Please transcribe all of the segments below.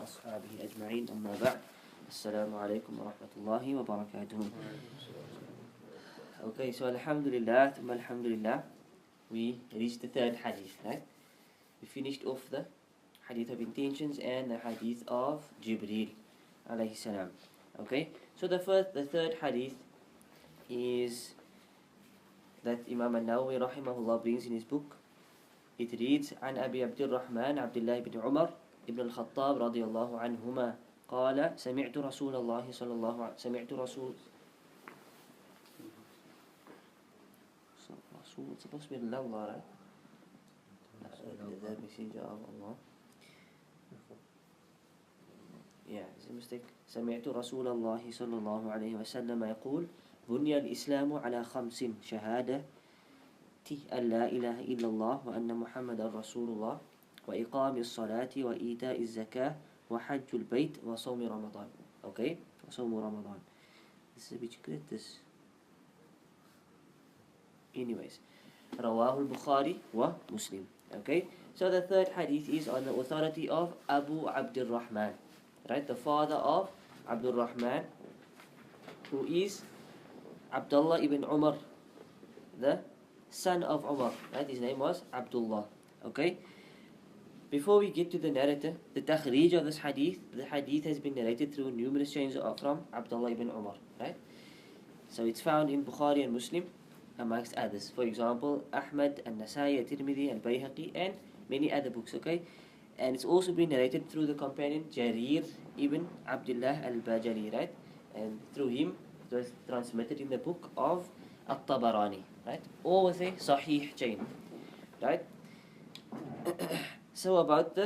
وأصحابه أجمعين أما بعد السلام عليكم ورحمة الله وبركاته. Okay, so alhamdulillah, we reached the third hadith, right? We finished off the hadith of intentions and the hadith of Jibreel alayhi salam. Okay, so the third hadith is that Imam al-Nawawi rahimahullah brings in his book. It reads عن أبي عبد الرحمن عبد الله بن عمر ابن الخطاب رضي الله عنهما قال سمعت رسول الله صلى الله عليه سمعت رسول it's supposed to be Allah, right? The messenger of Allah. Yeah, it's a mistake. سمعت رسول الله صلى الله عليه وسلم يقول بني الإسلام على خمس شهادة أن لا إله إلا الله وأن محمد رسول الله وإقام الصلاة وإيتاء الزكاة وحج البيت وصوم رمضان. Okay, وصوم رمضان. This is a bit great, this. Anyways, رواه البخاري ومسلم. Okay, so the third hadith is on the authority of Abu Abdul Rahman, right? The father of Abdul Rahman, who is Abdullah ibn Umar, the son of Umar, right? His name was Abdullah. Okay, before we get to the narrator, the takhrij of this hadith, the hadith has been narrated through numerous chains from Abdullah ibn Umar, right? So it's found in Bukhari and Muslim amongst others. For example, Ahmad, An-Nasai, At-Tirmidhi, Al-Bayhaqi, and many other books. Okay, and it's also been narrated through the companion Jarir ibn Abdullah al-Bajali, right? And through him it was transmitted in the book of At-Tabarani, right? All with a Sahih chain, right? So about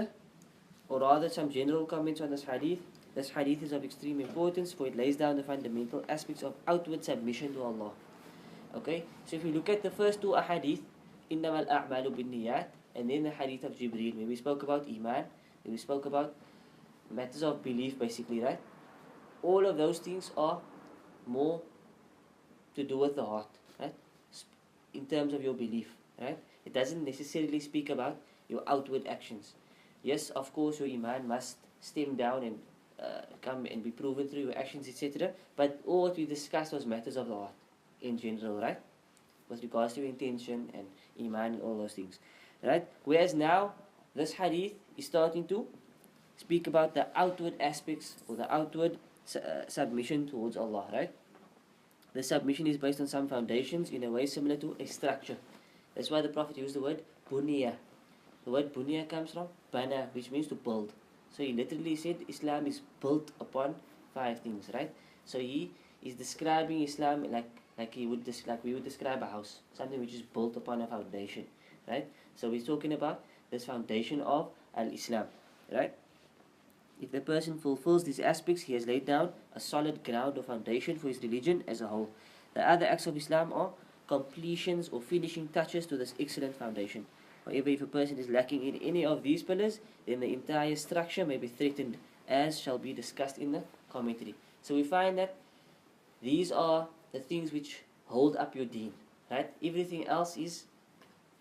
or rather some general comments on this hadith. This hadith is of extreme importance, for it lays down the fundamental aspects of outward submission to Allah. Okay, so if you look at the first two ahadith, إِنَّمَا الْأَعْمَالُ بِالنِّيَّاتِ, and then the hadith of Jibreel, where we spoke about Iman, where we spoke about matters of belief basically, right? All of those things are more to do with the heart, right? In terms of your belief, right? It doesn't necessarily speak about your outward actions. Yes, of course, your Iman must stem down and come and be proven through your actions, etc. But all what we discussed was matters of the heart in general, right? With regards to intention and Iman and all those things, right? Whereas now, this hadith is starting to speak about the outward aspects or the outward submission towards Allah, right? The submission is based on some foundations in a way similar to a structure. That's why the Prophet used the word bunya. The word bunya comes from bana, which means to build. So he literally said Islam is built upon 5 things, right? So he is describing Islam like we would describe a house, something which is built upon a foundation, right? So we're talking about this foundation of al-Islam, right? If the person fulfills these aspects, he has laid down a solid ground or foundation for his religion as a whole. The other acts of Islam are completions or finishing touches to this excellent foundation. However, if a person is lacking in any of these pillars, then the entire structure may be threatened, as shall be discussed in the commentary. So we find that these are the things which hold up your deen, right? Everything else is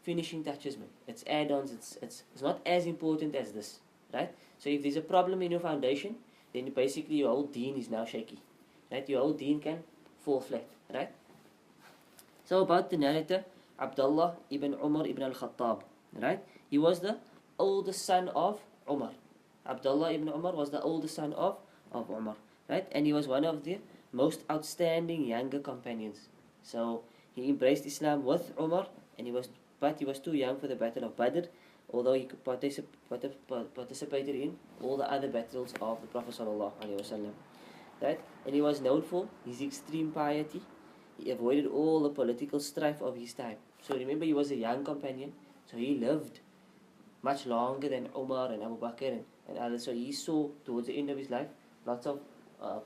finishing touches, man. It's add-ons. It's not as important as this, right? So if there's a problem in your foundation, then basically your whole deen is now shaky, right? Your whole deen can fall flat, right? So about the narrator, Abdullah ibn Umar ibn al-Khattab, right? He was the oldest son of Umar. Abdullah ibn Umar was the oldest son of Umar, right? And he was one of the most outstanding younger companions. So he embraced Islam with Umar, but he was too young for the battle of Badr, although he participated in all the other battles of the Prophet ﷺ, right? And he was known for his extreme piety. He avoided all the political strife of his time. So remember, he was a young companion, so he lived much longer than Umar and Abu Bakr and others. So he saw towards the end of his life lots of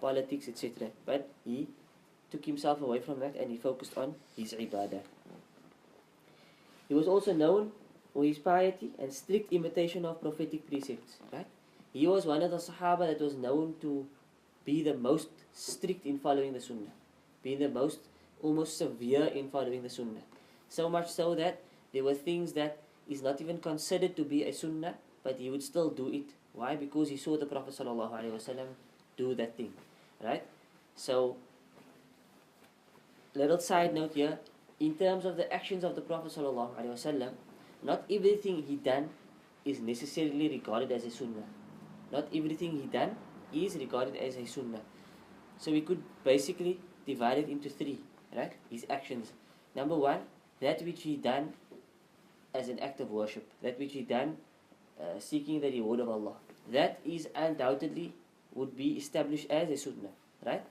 politics, etc. But he took himself away from that and he focused on his ibadah. He was also known for his piety and strict imitation of prophetic precepts, right? He was one of the Sahaba that was known to be the most strict in following the Sunnah, being the most almost severe in following the Sunnah. So much so that there were things that is not even considered to be a Sunnah, but he would still do it. Why? Because he saw the Prophet ﷺ do that thing, right? So, little side note here, in terms of the actions of the Prophet ﷺ, not everything he done is necessarily regarded as a sunnah. Not everything he done is regarded as a sunnah. So we could basically divide it into three, right? His actions. Number one, that which he done as an act of worship, that which he done seeking the reward of Allah. That is undoubtedly would be established as a sunnah, right?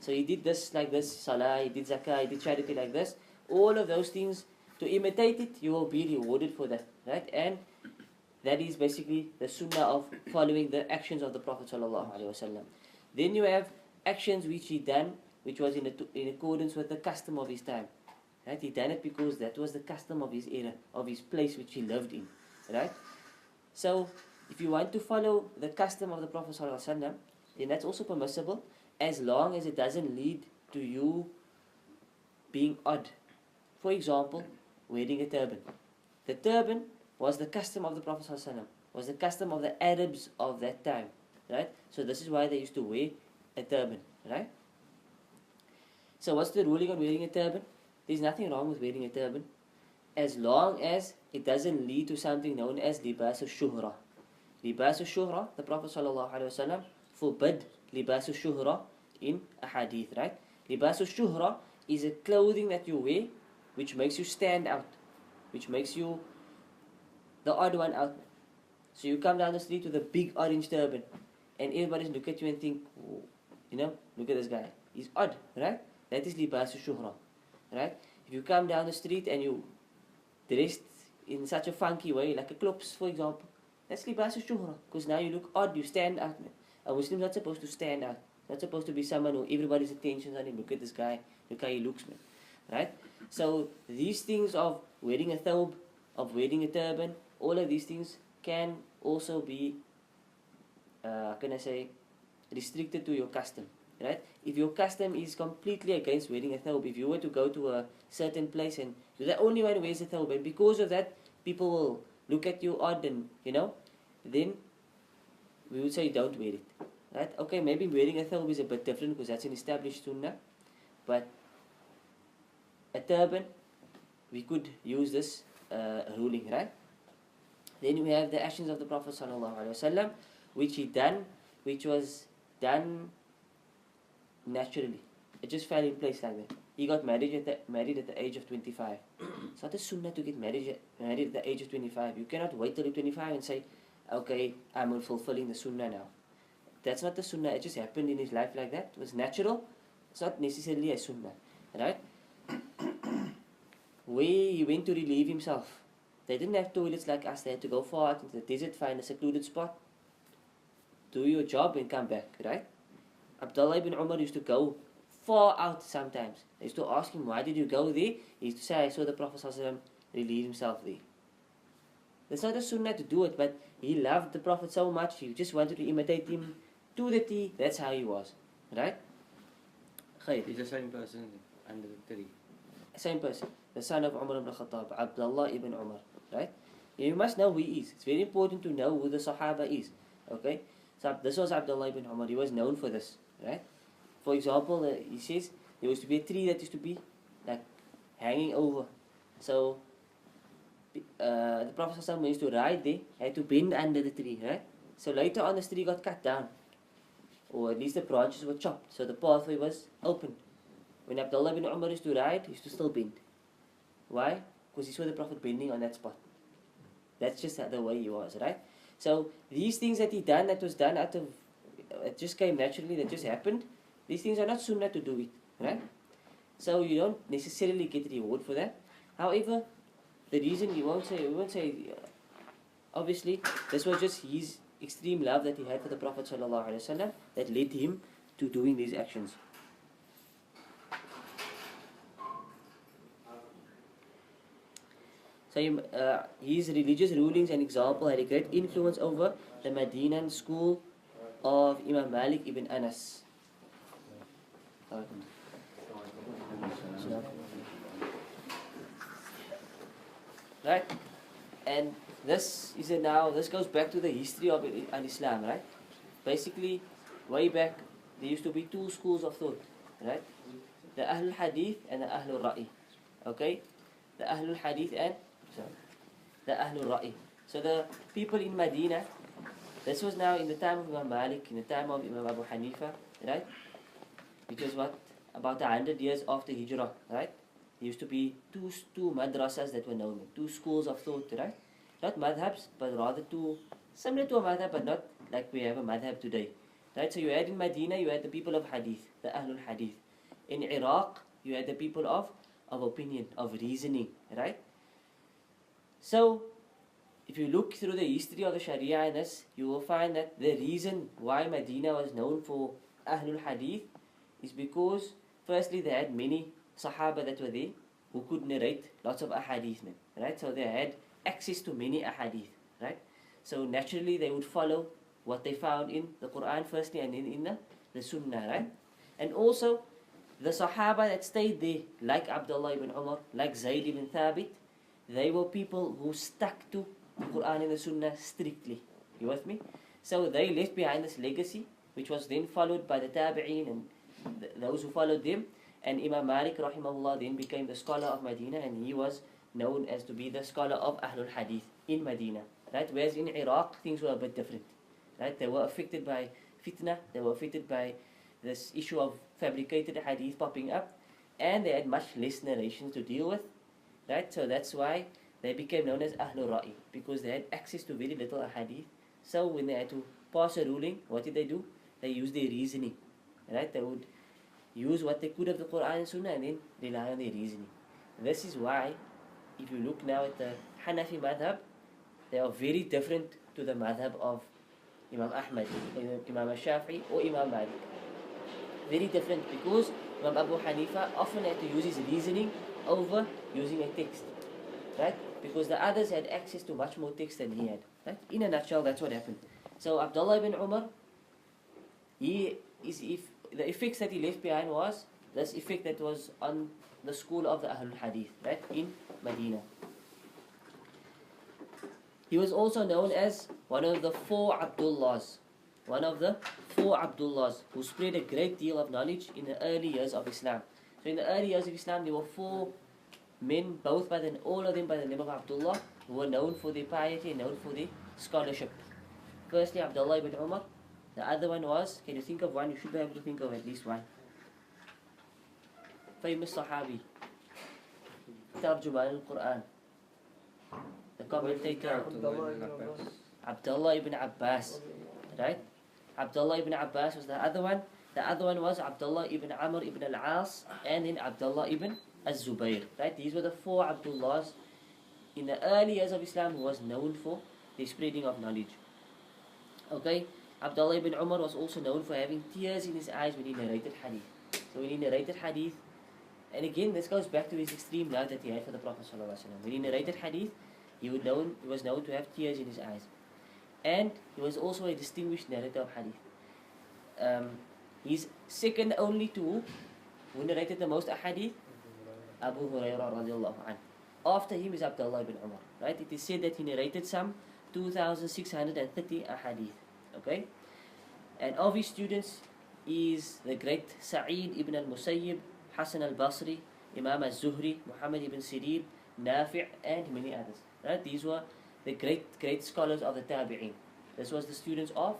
So he did this like this, salah, he did zakah, he did charity like this. All of those things, to imitate it, you will be rewarded for that, right? And that is basically the sunnah of following the actions of the Prophet ﷺ. Then you have actions which he done, which was in accordance with the custom of his time. Right? He done it because that was the custom of his era, of his place which he lived in. Right? So, if you want to follow the custom of the Prophet ﷺ, then that's also permissible, as long as it doesn't lead to you being odd. For example, wearing a turban. The turban was the custom of the Prophet ﷺ, was the custom of the Arabs of that time. Right? So this is why they used to wear a turban. Right? So what's the ruling on wearing a turban? There's nothing wrong with wearing a turban, as long as it doesn't lead to something known as libas al-shuhra. Libas al-shuhra, the Prophet ﷺ forbid libas al-shuhra in a hadith, right? Libas al-shuhra is a clothing that you wear which makes you stand out, which makes you the odd one out. So you come down the street with a big orange turban, and everybody's look at you and think, oh, look at this guy, he's odd, right? That is libas al-shuhra. Right? If you come down the street and you dressed in such a funky way, like a klops, for example, that's libas al-shuhra, because now you look odd, you stand out. A Muslim's not supposed to stand out. Not supposed to be someone who everybody's attention is on him. Look at this guy, look how he looks, man. Right? So these things of wearing a thawb, of wearing a turban, all of these things can also be, restricted to your custom. Right? If your custom is completely against wearing a thawb, if you were to go to a certain place and you're the only one who wears a thawb, and because of that people will look at you odd, and then we would say don't wear it. Right? Okay, maybe wearing a thawb is a bit different because that's an established sunnah, but a turban, we could use this ruling, right? Then we have the actions of the Prophet ﷺ, which was done naturally. It just fell in place like that. He got married at the age of 25. It's not a sunnah to get married at the age of 25. You cannot wait till you're 25 and say, okay, I'm fulfilling the sunnah now. That's not the sunnah. It just happened in his life like that. It was natural. It's not necessarily a sunnah. Right? Where he went to relieve himself. They didn't have toilets like us. They had to go far out into the desert, find a secluded spot, do your job and come back. Right? Abdullah ibn Umar used to go far out sometimes. They used to ask him, why did you go there? He used to say, I saw the Prophet ﷺ relieve himself there. That's not a sunnah to do it, but he loved the Prophet so much, he just wanted to imitate him to the T. That's how he was. Right? He's the same person under the tree. Same person. The son of Umar ibn Khattab, Abdullah ibn Umar. Right? You must know who he is. It's very important to know who the Sahaba is. Okay? So this was Abdullah ibn Umar. He was known for this. Right? For example, he says there used to be a tree that used to be like hanging over. So the Prophet ﷺ used to ride there, had to bend under the tree, right? So later on this tree got cut down, or at least the branches were chopped, so the pathway was open. When Abdullah ibn Umar used to ride, he used to still bend. Why? Because he saw the Prophet bending on that spot. That's just the way he was, right? So these things that he done, that was done out of, it just came naturally, that just happened. These things are not sunnah to do it, right? So you don't necessarily get reward for that. However, the reason we won't say, obviously, this was just his extreme love that he had for the Prophet ﷺ that led him to doing these actions. So his religious rulings and example had a great influence over the Medinan school of Imam Malik ibn Anas. Right? And this goes back to the history of Islam, right? Basically, way back, there used to be two schools of thought, right? The Ahlul Hadith and the Ahlul Ra'i. Okay? The Ahlul Hadith and the Ahlul Ra'i. So the people in Medina, this was now in the time of Imam Malik, in the time of Imam Abu Hanifa, right? Which was what? About 100 years after Hijrah, right? There used to be two madrasas that were known, two schools of thought, right? Not madhabs, but rather two, similar to a madhab, but not like we have a madhab today. Right? So you had in Medina, you had the people of Hadith, the Ahlul Hadith. In Iraq, you had the people of opinion, of reasoning, right? So, if you look through the history of the Sharia in this, you will find that the reason why Medina was known for Ahlul Hadith is because, firstly, they had many Sahaba that were there who could narrate lots of ahadith, right? So they had access to many ahadith, right? So naturally, they would follow what they found in the Quran firstly, and then in the Sunnah, right? And also, the Sahaba that stayed there, like Abdullah ibn Umar, like Zayd ibn Thabit, they were people who stuck to the Quran and the Sunnah strictly. You with me? So they left behind this legacy, which was then followed by the Tabi'een and those who followed them. And Imam Malik rahimahullah then became the scholar of Medina, and he was known as to be the scholar of Ahlul Hadith in Medina. Right? Whereas in Iraq, things were a bit different. Right? They were affected by fitna, they were affected by this issue of fabricated hadith popping up, and they had much less narrations to deal with. Right? So that's why they became known as Ahlul Ra'i, because they had access to very little hadith. So when they had to pass a ruling, what did they do? They used their reasoning. Right? They would use what they could of the Quran and Sunnah and then rely on their reasoning. This is why, if you look now at the Hanafi madhab, they are very different to the madhab of Imam Ahmad, Imam Shafi'i or Imam Malik. Very different, because Imam Abu Hanifa often had to use his reasoning over using a text. Right? Because the others had access to much more text than he had. Right? In a nutshell, that's what happened. So Abdullah ibn Umar, the effects that he left behind was this effect that was on the school of the Ahlul Hadith, right, in Medina. He was also known as one of the four Abdullahs, who spread a great deal of knowledge in the early years of Islam. So in the early years of Islam, there were four men, all of them by the name of Abdullah, who were known for their piety and known for their scholarship. Firstly, Abdullah ibn Umar. The other one was, can you think of one? You should be able to think of at least one. Famous Sahabi. Tarjuman al-Quran. The commentator. Abdullah ibn Abbas. Right? Abdullah ibn Abbas was the other one. The other one was Abdullah ibn Amr ibn al-As, and then Abdullah ibn al-Zubayr. Right? These were the four Abdullahs in the early years of Islam who was known for the spreading of knowledge. Okay? Abdullah ibn Umar was also known for having tears in his eyes when he narrated hadith. So when he narrated hadith, and again this goes back to his extreme love that he had for the Prophet ﷺ. When he narrated hadith, he was known to have tears in his eyes. And he was also a distinguished narrator of hadith. He's second only to who narrated the most hadith? Abu Hurairah radiallahu anhu. After him is Abdullah ibn Umar. Right? It is said that he narrated some 2,630 hadith. Okay? And of his students is the great Sa'id ibn al-Musayyib, Hassan al-Basri, Imam al-Zuhri, Muhammad ibn Sirin, Nafi' and many others. Right? These were the great scholars of the Tabi'een. This was the students of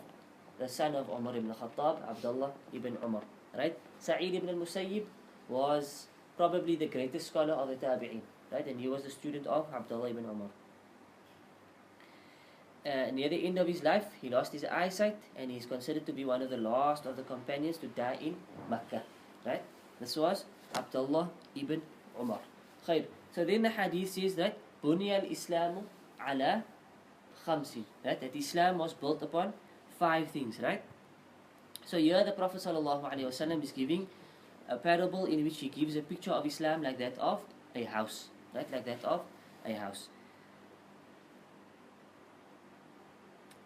the son of Umar ibn Khattab, Abdullah ibn Umar. Right? Sa'id ibn al-Musayyib was probably the greatest scholar of the Tabi'een. Right? And he was the student of Abdullah ibn Umar. Near the end of his life, he lost his eyesight, and he is considered to be one of the last of the companions to die in Makkah. Right? This was Abdullah ibn Umar. Khair. So then the hadith says that Bunya al-Islamu ala khamsin. Right? That Islam was built upon 5 things. Right? So here the Prophet ﷺ is giving a parable in which he gives a picture of Islam like that of a house. Right? Like that of a house.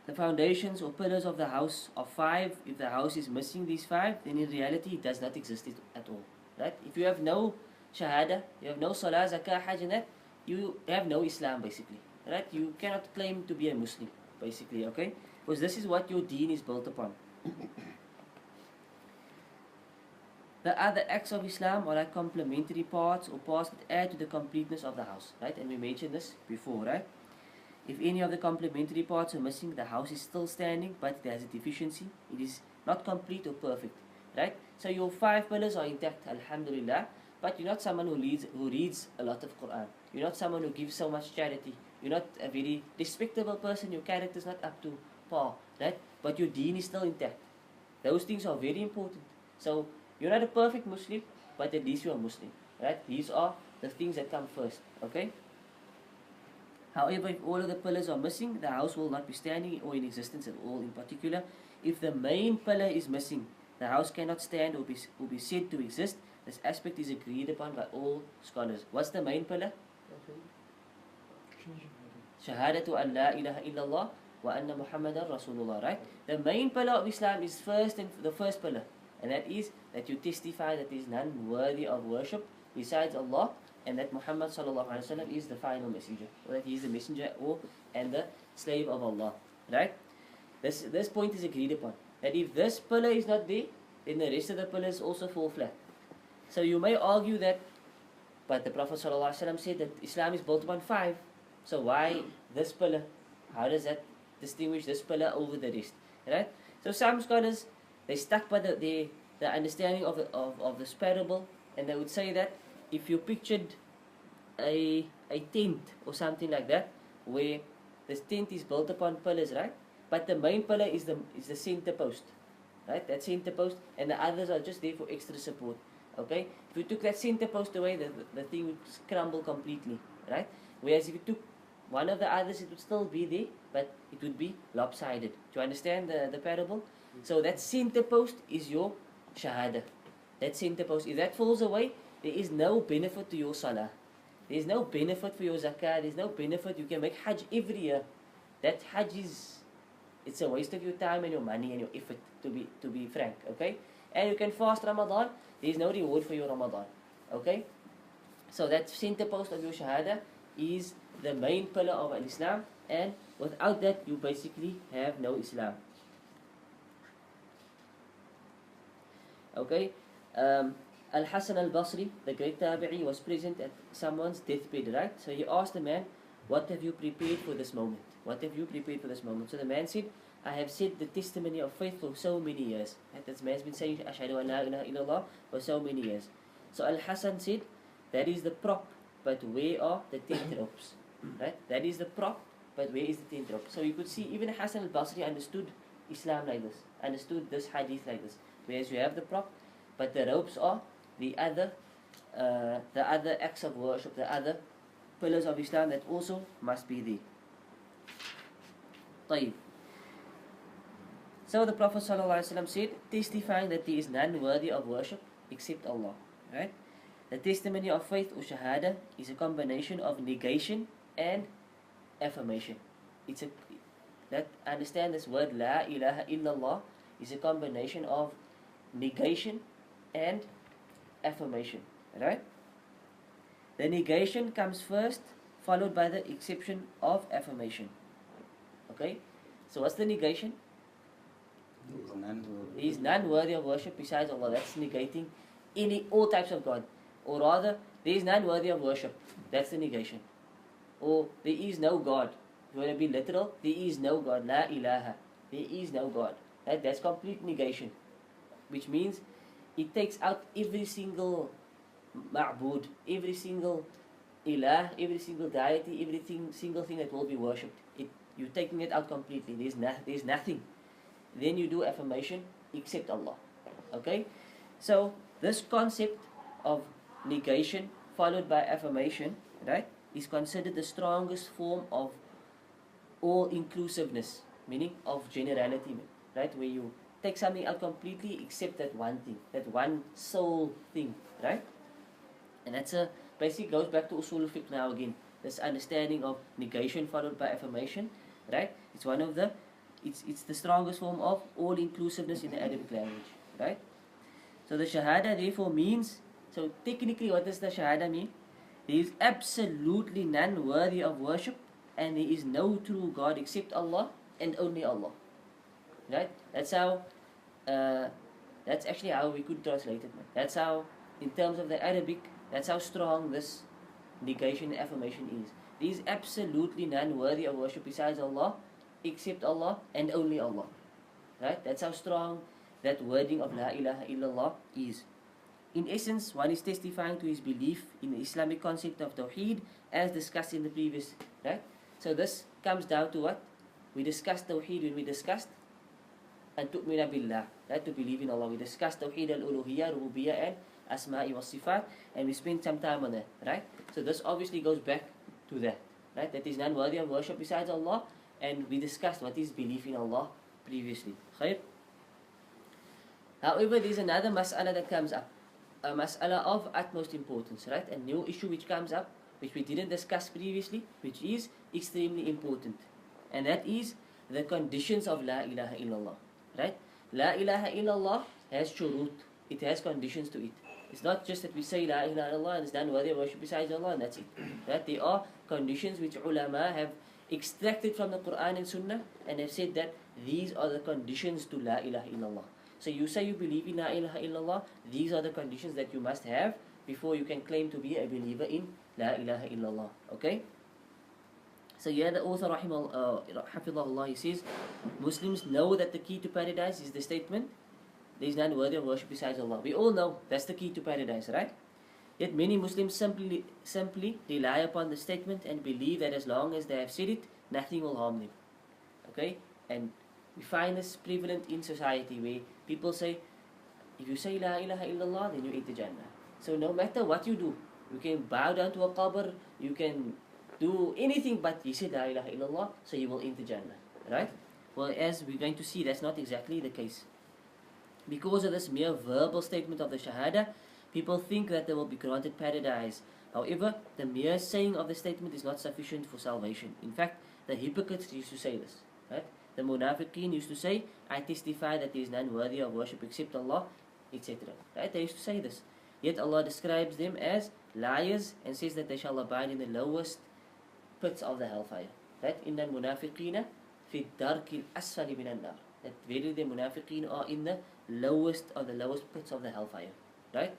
The foundations or pillars of the house are 5. If the house is missing these 5, then in reality it does not exist at all. Right? If you have no Shahada, you have no Salah, Zakah, Hajj, and that, you have no Islam basically. right? You cannot claim to be a Muslim, basically, okay? Because this is what your deen is built upon. The other acts of Islam are like complementary parts or parts that add to the completeness of the house, right? And we mentioned this before, right? If any of the complementary parts are missing, the house is still standing, but it has a deficiency. It is not complete or perfect, right? So your 5 pillars are intact, alhamdulillah, but you're not someone who reads a lot of Quran. You're not someone who gives so much charity. You're not a very respectable person. Your character is not up to par, right? But your deen is still intact. Those things are very important. So you're not a perfect Muslim, but at least you're a Muslim, right? These are the things that come first, okay? However, if all of the pillars are missing, the house will not be standing or in existence at all. In particular, if the main pillar is missing, the house cannot stand or be said to exist. This aspect is agreed upon by all scholars. What's the main pillar? Shahaadah of Laa ilaaha illallah wa anna Muhammadan Rasulullah, right? The main pillar of Islam is the first pillar, and that is that you testify that there is none worthy of worship besides Allah, and that Muhammad sallallahu alaihi wasallam is the final messenger, or that he is the messenger and the slave of Allah, right? This point is agreed upon. That if this pillar is not there, then the rest of the pillars also fall flat. So you may argue that, but the Prophet sallallahu alaihi wasallam said that Islam is built upon 5. So why this pillar? How does that distinguish this pillar over the rest, right? So some scholars, they stuck by the understanding of this parable, and they would say that if you pictured a tent or something like that, where this tent is built upon pillars, right? But the main pillar is the center post, right? That center post, and the others are just there for extra support. Okay? If you took that center post away, the thing would crumble completely, right? Whereas if you took one of the others, it would still be there, but it would be lopsided. Do you understand the parable? So that center post is your shahada. That center post, if that falls away, there is no benefit to your salah. There is no benefit for your zakah. There is no benefit. You can make hajj every year. That hajj it's a waste of your time and your money and your effort, to be frank, okay? And you can fast Ramadan. There is no reward for your Ramadan, okay? So that center post of your shahada is the main pillar of Islam, and without that, you basically have no Islam. Okay? Al-Hasan al-Basri, the great tabi'i, was present at someone's deathbed, right? So he asked the man, what have you prepared for this moment? What have you prepared for this moment? So the man said, I have said the testimony of faith for so many years. Right? That man's been saying Ashhadu an la ilaha illallah for so many years. So Al-Hasan said, that is the prop, but where are the tent ropes? Right? That is the prop, but where is the tent rope? So you could see even Hasan al-Basri understood Islam like this, understood this hadith like this. Whereas you have the prop, but the ropes are the other acts of worship, the other pillars of Islam that also must be there. طيب. So the Prophet ﷺ said, testifying that there is none worthy of worship except Allah. Right? The testimony of faith or shahada is a combination of negation and affirmation. Understand this word La ilaha illallah is a combination of negation and affirmation. Right? The negation comes first, followed by the exception of affirmation. Okay? So what's the negation? There is none worthy of worship besides Allah. That's negating all types of God. Or rather, there is none worthy of worship. That's the negation. Or there is no God. If you want to be literal, there is no God. La ilaha. There is no God. That's complete negation. Which means it takes out every single ma'bud, every single ilah, every single deity, single thing that will be worshipped. You're taking it out completely. There's nothing. Then you do affirmation except Allah. Okay? So this concept of negation followed by affirmation, right, is considered the strongest form of all-inclusiveness, meaning of generality, right, where you take something out completely except that one thing, that one sole thing, right? And that's basically goes back to usul fiqh now again, this understanding of negation followed by affirmation, right? It's the strongest form of all-inclusiveness in the Arabic language, right? So the shahada therefore means, so technically what does the shahada mean? There is absolutely none worthy of worship and there is no true God except Allah and only Allah. Right? That's how. That's actually how we could translate it. Man. That's how, in terms of the Arabic, that's how strong this negation and affirmation is. There is absolutely none worthy of worship besides Allah, except Allah and only Allah. Right? That's how strong that wording of La ilaha illallah is. In essence, one is testifying to his belief in the Islamic concept of Tawheed as discussed in the previous. Right? So this comes down to what? We discussed Tawheed when we discussed and tu'mina billah, right? To believe in Allah. We discussed Tawheed al-Uluhiyyah, Rububiyyah and Asma'i wa Sifat, and we spent some time on that, right? So this obviously goes back to that, right? That is none worthy of worship besides Allah, and we discussed what is belief in Allah previously. Khair? However, there is another mas'ala that comes up, a mas'ala of utmost importance, right? A new issue which comes up, which we didn't discuss previously, which is extremely important, and that is the conditions of La ilaha illallah. Right? La ilaha illallah has shurut. It has conditions to it. It's not just that we say La ilaha illallah and it's done worthy of worship besides Allah and that's it. Right? There are conditions which ulama have extracted from the Quran and Sunnah and have said that these are the conditions to La ilaha illallah. So you say you believe in La ilaha illallah, these are the conditions that you must have before you can claim to be a believer in La ilaha illallah. Okay? So here the author Hafidhahullah, he says, Muslims know that the key to paradise is the statement, there is none worthy of worship besides Allah. We all know that's the key to paradise, right? Yet many Muslims simply rely upon the statement and believe that as long as they have said it, nothing will harm them. Okay? And we find this prevalent in society where people say, if you say La ilaha illallah, then you enter Jannah. So no matter what you do, you can bow down to a qabr, you can do anything but you say La ilaha illallah, so you will enter Jannah. Right? Well, as we're going to see, that's not exactly the case. Because of this mere verbal statement of the Shahada, people think that they will be granted paradise. However, the mere saying of the statement is not sufficient for salvation. In fact, the hypocrites used to say this. Right? The munafiqeen used to say, I testify that there is none worthy of worship except Allah, etc. Right? They used to say this. Yet Allah describes them as liars and says that they shall abide in the lowest pits of the hellfire. Right? Inna al-munafiqina fi darki al-asfali min al-nar. That verily the munafiqeen are in the lowest of the lowest pits of the hellfire. Right?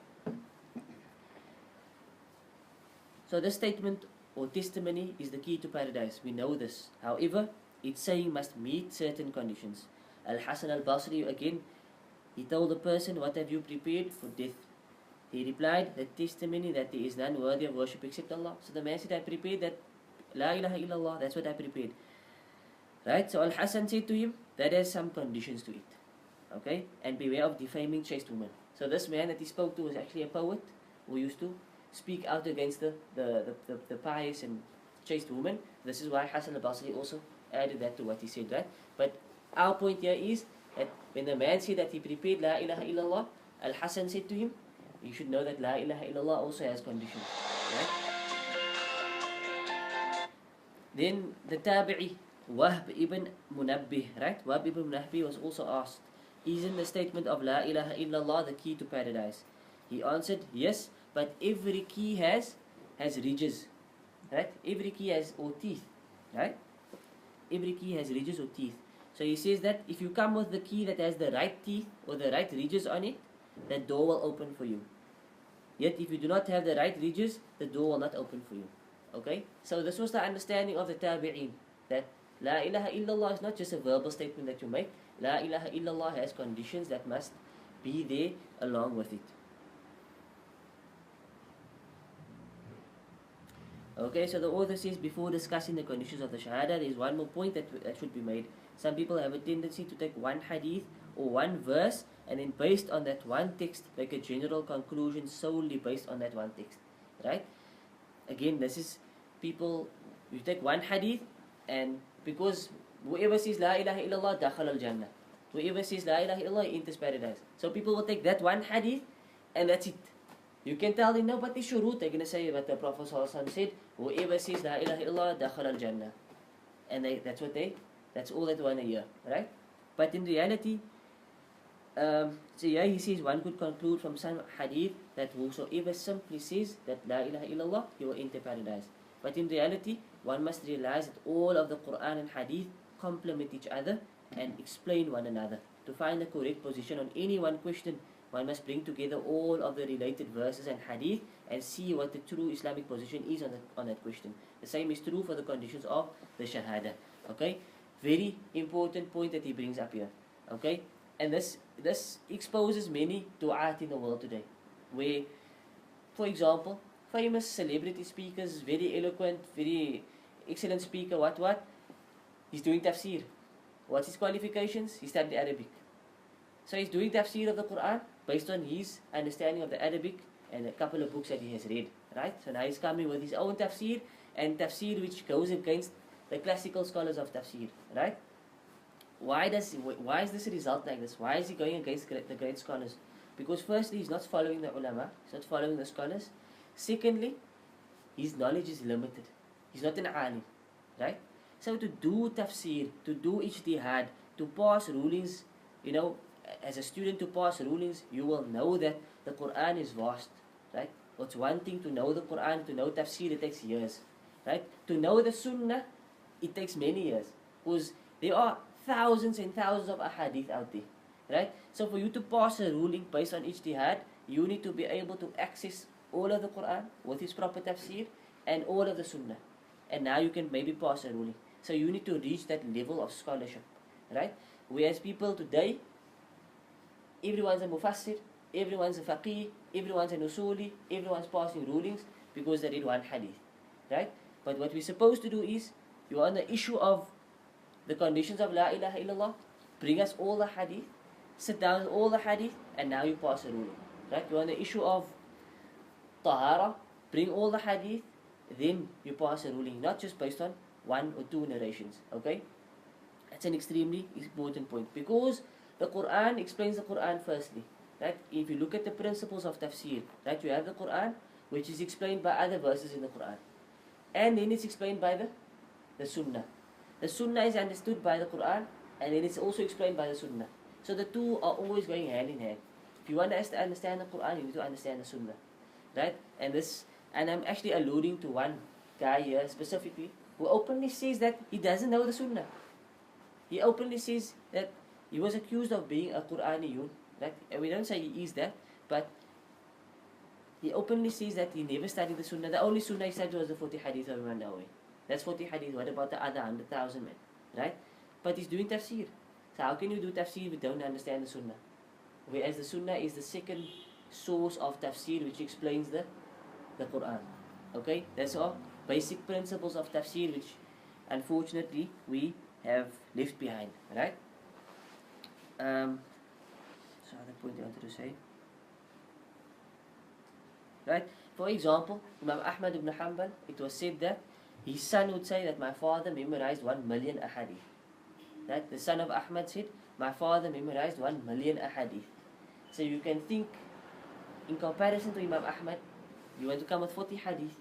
So this statement or testimony is the key to paradise. We know this. However, its saying must meet certain conditions. Al-Hasan al-Basri, again, he told the person, what have you prepared for death? He replied, the testimony that there is none worthy of worship except Allah. So the man said, I prepared that La ilaha illallah, that's what I prepared. Right? So Al-Hasan said to him, that has some conditions to it. Okay? And beware of defaming chaste women. So this man that he spoke to was actually a poet who used to speak out against the pious and chaste women. This is why Hasan al-Basri also added that to what he said, right? But our point here is that when the man said that he prepared La ilaha illallah, Al-Hasan said to him, you should know that La ilaha illallah also has conditions. Right? Then the Tabi'i, Wahb ibn Munabbih, right? Wahb ibn Munabbih was also asked, isn't the statement of La ilaha illallah the key to paradise? He answered, yes, but every key has ridges. Right? Every key has or teeth. Right? Every key has ridges or teeth. So he says that if you come with the key that has the right teeth or the right ridges on it, that door will open for you. Yet if you do not have the right ridges, the door will not open for you. Okay? So this was the understanding of the Tabi'een, that La ilaha illallah is not just a verbal statement that you make. La ilaha illallah has conditions that must be there along with it. Okay, so the author says, before discussing the conditions of the Shahada, there is one more point that should be made. Some people have a tendency to take one hadith or one verse and then based on that one text make a general conclusion solely based on that one text. Right? Again, this is people, you take one hadith and because whoever says La ilaha illallah dakhal al-jannah. Whoever says La ilaha illallah enters paradise. So people will take that one hadith and that's it. You can tell them, no, but it's shurut. They're going to say what the Prophet said, whoever says La ilaha illallah dakhal al-jannah. And that's all that they want to hear. Right? But in reality, so yeah, he says one could conclude from some hadith that whosoever simply says that La ilaha illallah, he will enter paradise. But in reality, one must realize that all of the Quran and Hadith complement each other and explain one another. To find the correct position on any one question, one must bring together all of the related verses and Hadith and see what the true Islamic position is on that question. The same is true for the conditions of the Shahada. Okay, very important point that he brings up here. Okay, and this exposes many du'at in the world today, where, for example, famous celebrity speakers, very eloquent, very excellent speaker, what? He's doing tafsir. What's his qualifications? He studied Arabic. So he's doing tafsir of the Quran based on his understanding of the Arabic and a couple of books that he has read. Right? So now he's coming with his own tafsir, and tafsir which goes against the classical scholars of tafsir. Right? Why is this a result like this? Why is he going against the great scholars? Because firstly, he's not following the ulama, he's not following the scholars. Secondly, his knowledge is limited. He's not an alim, right? So to do tafsir, to do ijtihad, to pass rulings, as a student to pass rulings, you will know that the Quran is vast, right? It's one thing to know the Quran, to know tafsir, it takes years, right? To know the sunnah, it takes many years, because there are thousands and thousands of ahadith out there, right? So for you to pass a ruling based on ijtihad, you need to be able to access all of the Quran with its proper tafsir and all of the sunnah, and now you can maybe pass a ruling. So you need to reach that level of scholarship, right? Whereas people today, everyone's a mufassir, everyone's a faqih, everyone's an usuli, everyone's passing rulings because they read one hadith, right? But what we're supposed to do is, you're on the issue of the conditions of La ilaha illallah, bring us all the hadith, sit down with all the hadith, and now you pass a ruling, right? You're on the issue of tahara, bring all the hadith, then you pass a ruling, not just based on one or two narrations, okay? That's an extremely important point, because the Quran explains the Quran firstly, right? If you look at the principles of tafsir, right, you have the Quran, which is explained by other verses in the Quran, and then it's explained by the Sunnah. The Sunnah is understood by the Quran, and then it's also explained by the Sunnah. So the two are always going hand in hand. If you want to understand the Quran, you need to understand the Sunnah, right? And I'm actually alluding to one guy here specifically who openly says that he doesn't know the Sunnah. He openly says that he was accused of being a Quraniyun, right? And we don't say he is that, but he openly says that he never studied the Sunnah. The only Sunnah he studied was the 40 Hadith of Imam Nawawi. That's 40 Hadith. What about the other 100,000 men, right? But he's doing tafsir. So how can you do tafsir if you don't understand the Sunnah? Whereas the Sunnah is the second source of tafsir which explains the Quran. Okay, that's all basic principles of tafsir which unfortunately we have left behind, right? So other point I wanted to say, right? For example, Imam Ahmad ibn Hanbal, it was said that his son would say that my father memorized 1 million ahadith. Right? The son of Ahmad said, my father memorized 1 million ahadith. So you can think, in comparison to Imam Ahmad, you want to come with 40 hadith,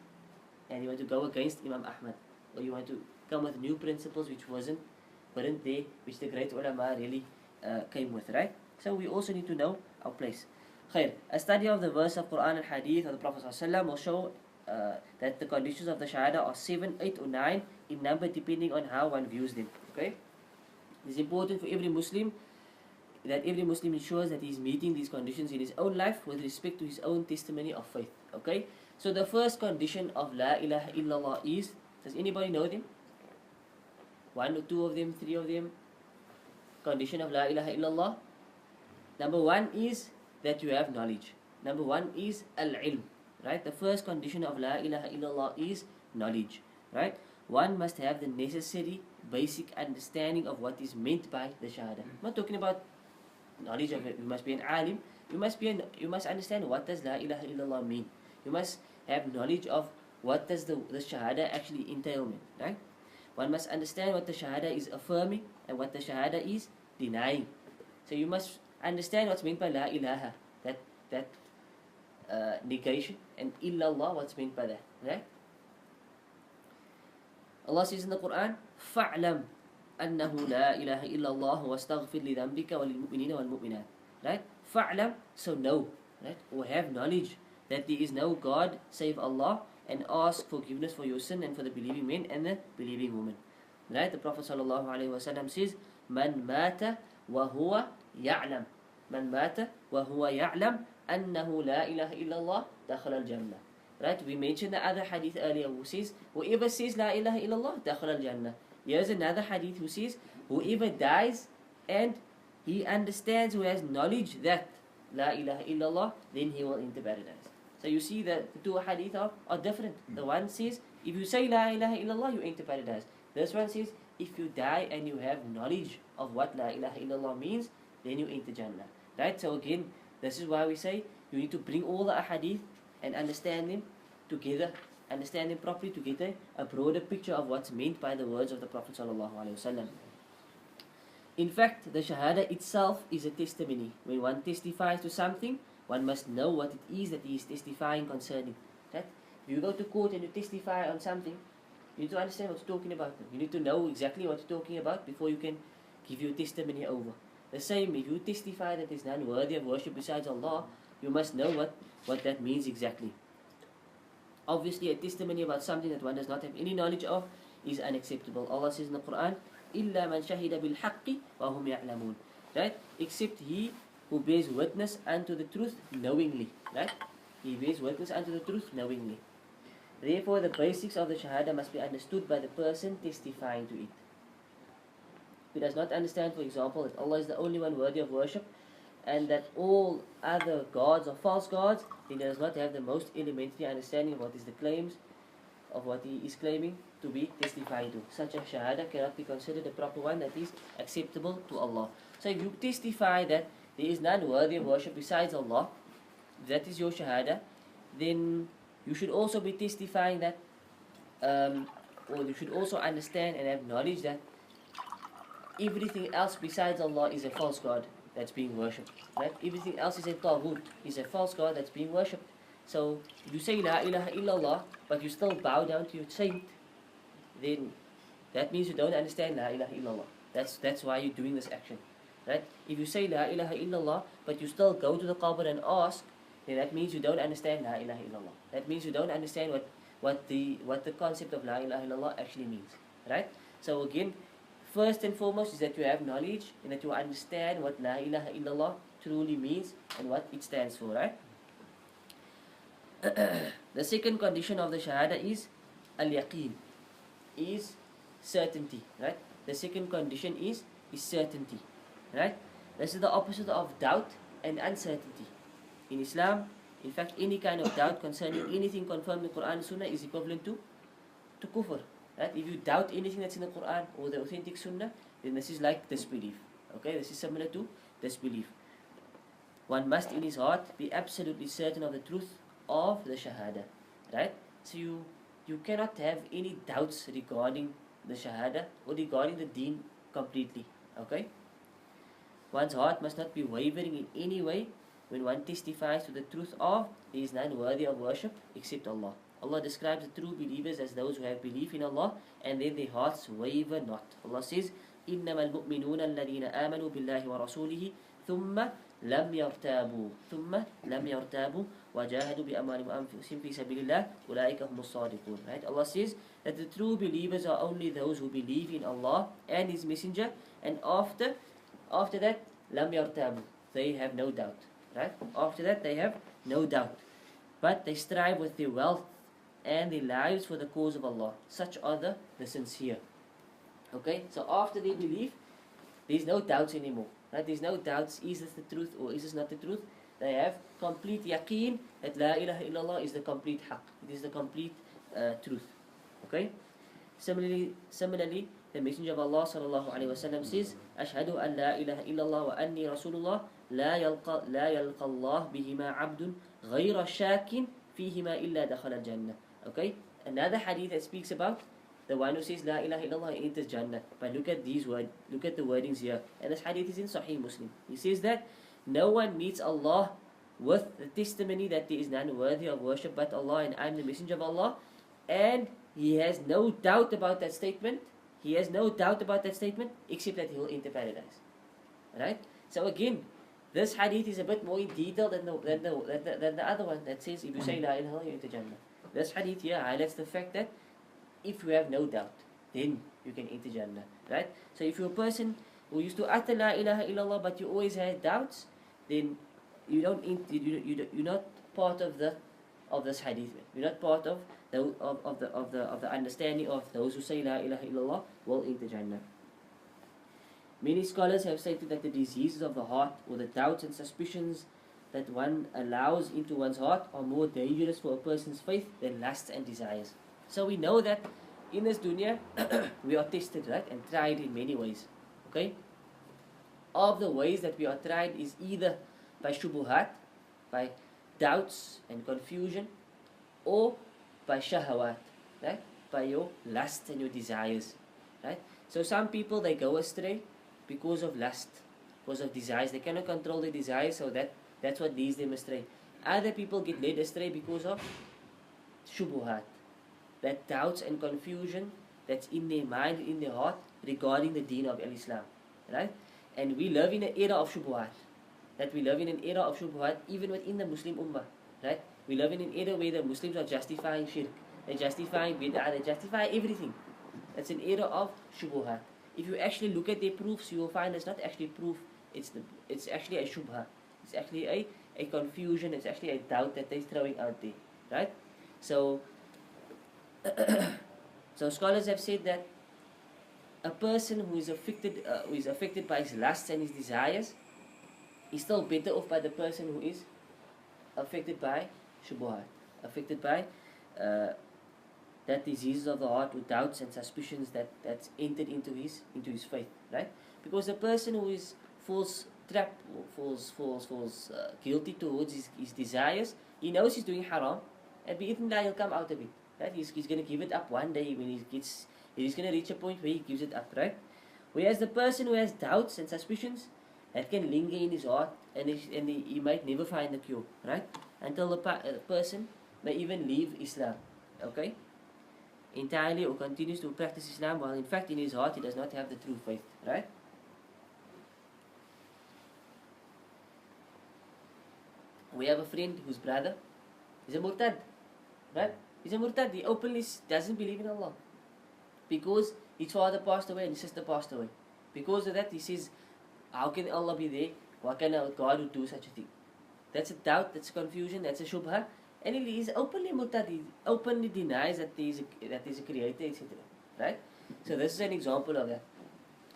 and you want to go against Imam Ahmad, or you want to come with new principles which weren't there, which the great ulama really came with, right? So we also need to know our place. Khair, a study of the verse of Quran and Hadith of the Prophet ﷺ will show that the conditions of the Shahada are 7, 8 or 9 in number depending on how one views them. Okay? It's important for every Muslim that every Muslim ensures that he is meeting these conditions in his own life with respect to his own testimony of faith. Okay? So the first condition of La ilaha illallah is, does anybody know them? 1 or 2 of them, 3 of them? Condition of La ilaha illallah. Number 1 is that you have knowledge. Number 1 is al-ilm. Right? The first condition of La ilaha illallah is knowledge. Right? One must have the necessary basic understanding of what is meant by the Shahada. I'm not talking about knowledge of it. You must be an alim. You must understand what does La ilaha illallah mean. You must have knowledge of what does the Shahada actually entail. Right? One must understand what the Shahada is affirming and what the Shahada is denying. So you must understand what's meant by La ilaha, that negation, and illallah, what's meant by that. Right? Allah says in the Quran, فَاعْلَمْ أَنَّهُ لَا إِلَهَ إِلَّا اللَّهُ وَاسْتَغْفِرْ لِذَنْبِكَ وَلِلْمُؤْمِنِينَ وَالْمُؤْمِنَاتِ. Right? فَاعْلَمْ, so know, right? Or have knowledge that there is no God save Allah, and ask forgiveness for your sin and for the believing men and the believing women. Right? The Prophet sallallahu alaihi wasallam says, "Man mata wa huwa ya'lam, man mata wa huwa ya'lam annahu la ilaha illallah dakhala al-jannah." Right? We mentioned the other hadith earlier who says, "Whoever says la ilaha illallah dakhala al-jannah." Here's another hadith who says, "Whoever dies and he understands, who has knowledge that la ilaha illallah, then he will enter paradise." So you see that the two hadith are different. The one says, if you say la ilaha illallah, you enter paradise. This one says, if you die and you have knowledge of what la ilaha illallah means, then you enter Jannah. Right? So again, this is why we say you need to bring all the ahadith and understand them together, understand them properly to get a broader picture of what's meant by the words of the Prophet sallallahu alaihi wasallam. In fact, the Shahada itself is a testimony. When one testifies to something, one must know what it is that he is testifying concerning. Right? If you go to court and you testify on something, you need to understand what you're talking about. You need to know exactly what you're talking about before you can give your testimony over. The same, if you testify that there is none worthy of worship besides Allah, you must know what that means exactly. Obviously, a testimony about something that one does not have any knowledge of is unacceptable. Allah says in the Quran, إِلَّا مَنْ شَهِدَ بِالْحَقِّ وَهُمْ يَعْلَمُونَ. Right? Except he who bears witness unto the truth knowingly. Right? He bears witness unto the truth knowingly. Therefore, the basics of the Shahada must be understood by the person testifying to it. If he does not understand, for example, that Allah is the only one worthy of worship and that all other gods are false gods, then he does not have the most elementary understanding of what is the claims of what he is claiming to be testifying to. Such a Shahada cannot be considered a proper one that is acceptable to Allah. So if you testify that there is none worthy of worship besides Allah, that is your Shahada, then you should also be testifying that, or you should also understand and have knowledge that everything else besides Allah is a false god that's being worshipped. Right? Everything else is a taghut, is a false god that's being worshipped. So if you say la ilaha illallah, but you still bow down to your saint, then that means you don't understand la ilaha illallah. That's why you're doing this action. Right? If you say la ilaha illallah, but you still go to the qabr and ask, then that means you don't understand la ilaha illallah. That means you don't understand what the concept of la ilaha illallah actually means. Right? So again, first and foremost is that you have knowledge and that you understand what la ilaha illallah truly means and what it stands for. Right? The second condition of the Shahada is al-yaqeen, is certainty. Right? The second condition is certainty. Right? This is the opposite of doubt and uncertainty. In Islam, in fact, any kind of doubt concerning anything confirmed in the Quran and Sunnah is equivalent to kufr. Right? If you doubt anything that's in the Quran or the authentic Sunnah, then this is like disbelief. Okay? This is similar to disbelief. One must in his heart be absolutely certain of the truth of the Shahada. Right? So you cannot have any doubts regarding the Shahada or regarding the deen completely. Okay? One's heart must not be wavering in any way when one testifies to the truth of there is none worthy of worship except Allah. Allah describes the true believers as those who have belief in Allah and then their hearts waver not. Allah says, إِنَّمَا الْمُؤْمِنُونَ الَّذِينَ آمَنُوا بِاللَّهِ وَرَسُولِهِ ثُمَّ لَمْ يَرْتَابُوا وَجَاهَدُوا بِأَمْوَالِهِمْ وَأَنفُسِهِمْ فِي سَبِيلِ اللَّهِ أُولَٰئِكَ هُمُ الصَّادِقُونَ. Right? Allah says that the true believers are only those who believe in Allah and His Messenger, and after that, لَمْ يَرْتَابُوا, they have no doubt. Right? After that, they have no doubt. But they strive with their wealth and their lives for the cause of Allah. Such are the sincere. Okay? So after they believe, there's no doubts anymore. Right? There's no doubts, is this the truth or is this not the truth? They have complete yaqeen that la ilaha illallah is the complete haqq. It is the complete truth. Okay? Similarly, the Messenger of Allah sallallahu alaihi wasallam says, "Ashhadu an la ilaha illallah wa anni rasulullah la yalqa Allah bihima abdun ghayra shakin fihima illa dakhala al-jannah." Okay? Another hadith that speaks about the one who says la ilaha illallah enters Jannah. But look at these words, look at the wordings here. And this hadith is in Sahih Muslim. He says that no one meets Allah with the testimony that there is none worthy of worship but Allah and I am the Messenger of Allah, and he has no doubt about that statement. He has no doubt about that statement except that he will enter paradise. Right? So again, this hadith is a bit more in detail than the other one that says if you say la ilaha illallah you enter Jannah. this hadith here highlights the fact that if you have no doubt, then you can enter Jannah, right? So if you're a person who used to utter La ilaha illallah but you always had doubts, then you don't you're not part of this hadith. You're not part of the understanding of those who say La ilaha illallah will enter Jannah. Many scholars have stated that the diseases of the heart, or the doubts and suspicions that one allows into one's heart, are more dangerous for a person's faith than lusts and desires. So we know that in this dunya we are tested, right, and tried in many ways. Okay? Of the ways that we are tried is either by shubuhat, by doubts and confusion, or by shahawat, right, by your lust and your desires, right? So some people, they go astray because of lust, because of desires. They cannot control their desires, so that's what leads them astray. Other people get led astray because of shubuhat, that doubts and confusion that's in their mind, in their heart, regarding the deen of Islam, right? And we live in an era of shubuhat. That we live in an era of shubuhat even within the Muslim ummah, right? We live in an era where the Muslims are justifying shirk, they're justifying bid'ah, they justify everything. It's an era of shubuhat. If you actually look at their proofs, you will find it's not actually proof, it's actually a shubha. It's actually a confusion, it's actually a doubt that they're throwing out there, right? So so scholars have said that a person who is affected by his lusts and his desires is still better off by the person who is affected by shubuhat, affected by that diseases of the heart, with doubts and suspicions that's entered into his faith, right? Because the person who is falls trap, or falls guilty towards his desires, he knows he's doing haram, and bi'idhnillah he'll come out of it, right? He's going to give it up one day when he's going to reach a point where he gives it up, right? Whereas the person who has doubts and suspicions, that can linger in his heart, and he might never find the cure, right? Until the person may even leave Islam, okay? Entirely, or continues to practice Islam, while in fact in his heart he does not have the true faith, right? We have a friend whose brother is a murtad, right? He's a murtad. He openly doesn't believe in Allah because his father passed away and his sister passed away. Because of that, he says, how can Allah be there? Why can God would do such a thing? That's a doubt, that's a confusion, that's a shubha. And he is openly murtad. He openly denies that there is a creator, etc. Right? So this is an example of that.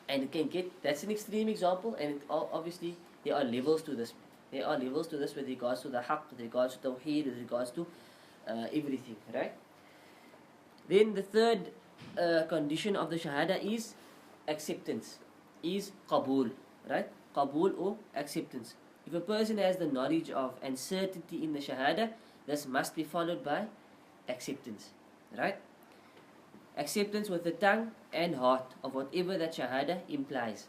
And it can get, that's an extreme example, and obviously there are levels to this. There are levels to this with regards to the haqq, with regards to tawheed, with regards to everything, right? Then the third condition of the shahada is acceptance, is qabul, right? Qabul, or acceptance. If a person has the knowledge of and certainty in the shahada, this must be followed by acceptance, right? Acceptance with the tongue and heart of whatever that shahada implies.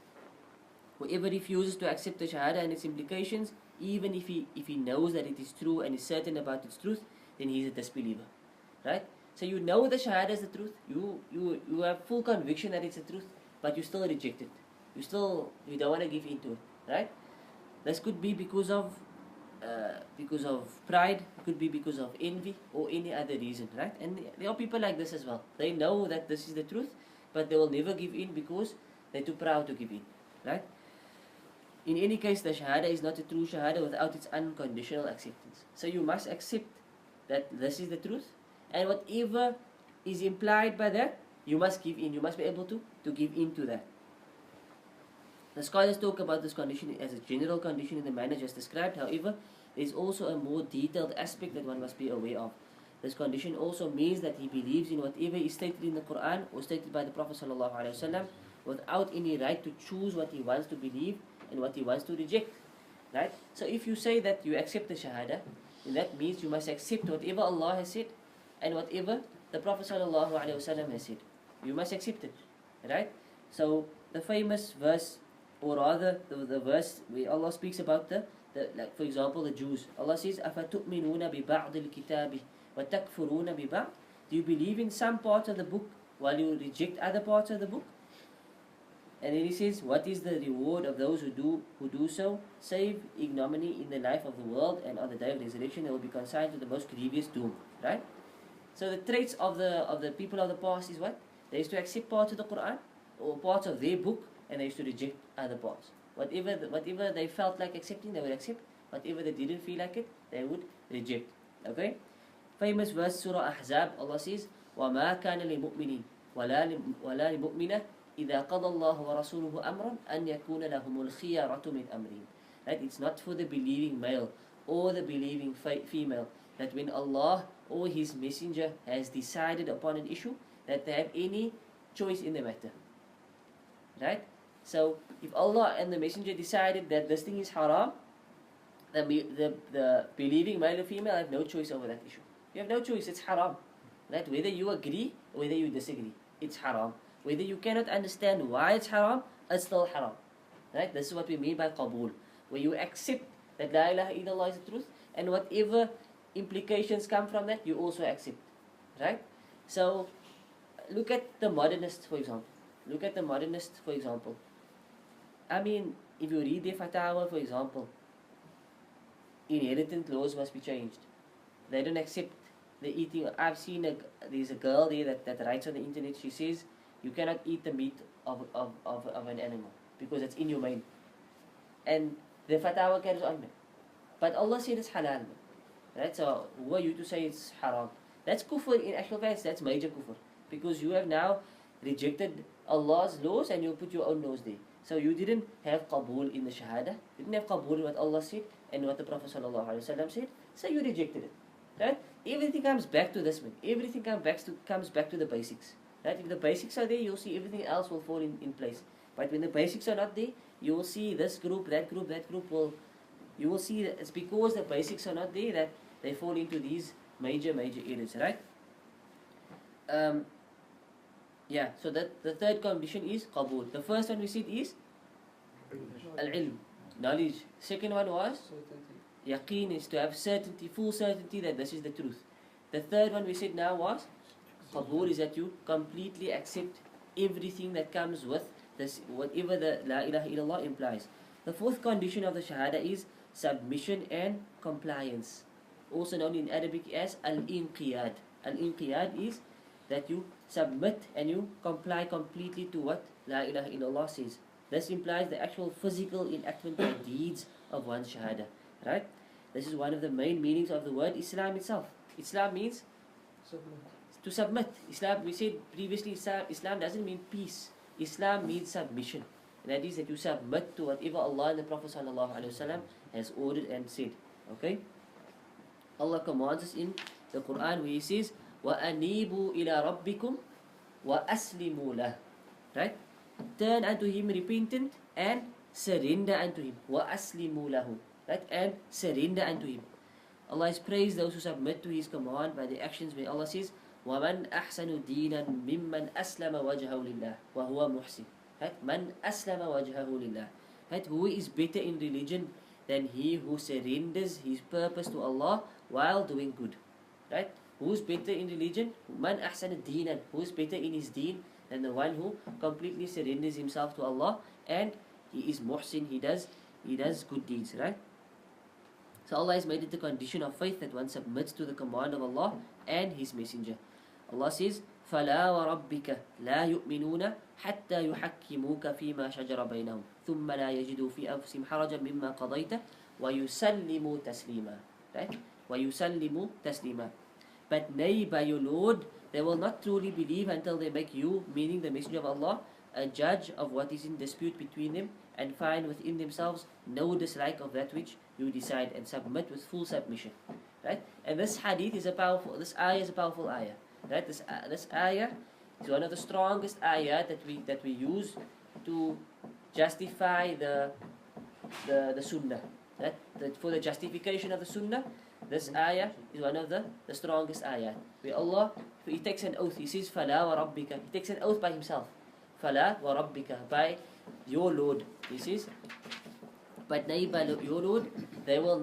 Whoever refuses to accept the shahada and its implications, even if he knows that it is true and is certain about its truth, then he is a disbeliever, right? So you know the shahada is the truth, you have full conviction that it's the truth, but you still reject it. You don't want to give in to it, right? This could be because of pride, it could be because of envy, or any other reason, right? And there are people like this as well. They know that this is the truth, but they will never give in because they're too proud to give in, right? In any case, the shahada is not a true shahada without its unconditional acceptance. So you must accept that this is the truth, and whatever is implied by that, you must give in. You must be able to give in to that. The scholars talk about this condition as a general condition in the manner just described. However, there is also a more detailed aspect that one must be aware of. This condition also means that he believes in whatever is stated in the Quran or stated by the Prophet ﷺ, without any right to choose what he wants to believe and what he wants to reject, right? So if you say that you accept the shahada, then that means you must accept whatever Allah has said and whatever the Prophet ﷺ has said. You must accept it, right? So the famous verse, or rather the verse where Allah speaks about the like for example the Jews, Allah says, أَفَتُؤْمِنُونَ بِبَعْضِ الْكِتَابِ وَتَكْفُرُونَ بِبَعْضِ. Do you believe in some parts of the book while you reject other parts of the book? And then he says, what is the reward of those who do so? Save ignominy in the life of the world, and on the day of resurrection they will be consigned to the most grievous doom, right? So the traits of the people of the past is what? They used to accept parts of the Quran or parts of their book, and they used to reject other parts. Whatever they felt like accepting, they would accept. Whatever they didn't feel like it, they would reject. Okay? Famous verse, Surah Ahzab, Allah says, وَمَا كَانَ لِمُؤْمِنٍ وَلَا لِمُؤْمِنَةٍ إِذَا قَضَى اللَّهُ وَرَسُولُهُ أَمْرًا أَنْ يَكُونَ لَهُمُ الْخِيَرَةُ مِنْ أَمْرِهِمْ. Right? It's not for the believing male or the believing female that when Allah or His Messenger has decided upon an issue, that they have any choice in the matter. Right? So, if Allah and the Messenger decided that this thing is haram, the believing male or female have no choice over that issue. You have no choice, it's haram. Right? Whether you agree or whether you disagree, it's haram. Whether you cannot understand why it's haram, it's still haram. Right? This is what we mean by qabul, where you accept that La ilaha illallah is the truth, and whatever implications come from that, you also accept. Right? So, look at the modernists, for example. Look at the modernists, for example. I mean, if you read their fatwa, for example, inheritance laws must be changed. They don't accept the eating. I've seen there's a girl there that writes on the internet. She says you cannot eat the meat of an animal because it's inhumane. And the fatwa carries on. But Allah said it's halal. Right? So who are you to say it's haram? That's kufr in actual fact. That's major kufr, because you have now rejected Allah's laws and you put your own laws there. So you didn't have qabul in the shahada, you didn't have qabul in what Allah said and what the Prophet ﷺ said, so you rejected it. Right? Everything comes back to this, man. Everything comes back to the basics. Right? If the basics are there, you'll see everything else will fall in place. But when the basics are not there, you will see this group, that group, that group you will see that it's because the basics are not there that they fall into these major errors, right? Yeah, so that the third condition is qabul. The first one we said is al-ilm, knowledge. Second one was yaqeen, is to have certainty, full certainty that this is the truth. The third one we said now was qabul, is that you completely accept everything that comes with this, whatever the La ilaha illallah implies. The fourth condition of the shahada is submission and compliance, also known in Arabic as al-inqiyad. Al-inqiyad is that you submit and you comply completely to what La ilaha illallah says. This implies the actual physical enactment by deeds of one's shahada. Right? This is one of the main meanings of the word Islam itself. Islam means to submit. Islam, we said previously, Islam doesn't mean peace. Islam means submission. And that is that you submit to whatever Allah and the Prophet ﷺ has ordered and said. Okay? Allah commands us in the Quran where He says, وَأَنِيبُوا إِلَىٰ رَبِّكُمْ وَأَسْلِمُوا لَهُ. Right? Turn unto Him repentant and surrender unto Him. وَأَسْلِمُوا لَهُ. Right? And surrender unto Him. Allah has praised those who submit to His command by their actions, where Allah says, وَمَنْ أَحْسَنُ دِينًا مِمَّنْ أَسْلَمَ وَجْهَهُ لِلَّهِ وَهُوَ مُحْسِنٌ. Right? مَنْ أَسْلَمَ وَجْهَهُ لِلَّهِ. Right? Who is better in religion than he who surrenders his purpose to Allah while doing good? Right? Who's better in religion? Man ahsana deenan. Who's better in his deen than the one who completely surrenders himself to Allah and he is muhsin, he does good deeds, right? So Allah has made it the condition of faith that one submits to the command of Allah and His Messenger. Allah says, فَلَا وَرَبِّكَ لَا يُؤْمِنُونَ حَتَّى يُحَكِّمُوكَ فِي مَا شَجَرَ بَيْنَهُمْ ثُمَّ لَا يَجِدُوا فِي أَنفُسِهِمْ حَرَجًا مِمَّا قَضَيْتَ وَيُسَلِّمُوا تَسْلِيمًا. Right? وَيُسَلِّمُوا تَسْلِيمًا. But nay, by your Lord, they will not truly believe until they make you, meaning the Messenger of Allah, a judge of what is in dispute between them, and find within themselves no dislike of that which you decide, and submit with full submission. Right? And this hadith is this ayah is a powerful ayah. Right? This ayah is one of the strongest ayah that we use to justify the sunnah. That for the justification of the sunnah, this ayah is one of the strongest ayah. Where Allah, He takes an oath. He says, فَلَا وَرَبِّكَ. He takes an oath by Himself. فَلَا وَرَبِّكَ. By your Lord. He says, but nay, by your Lord, they are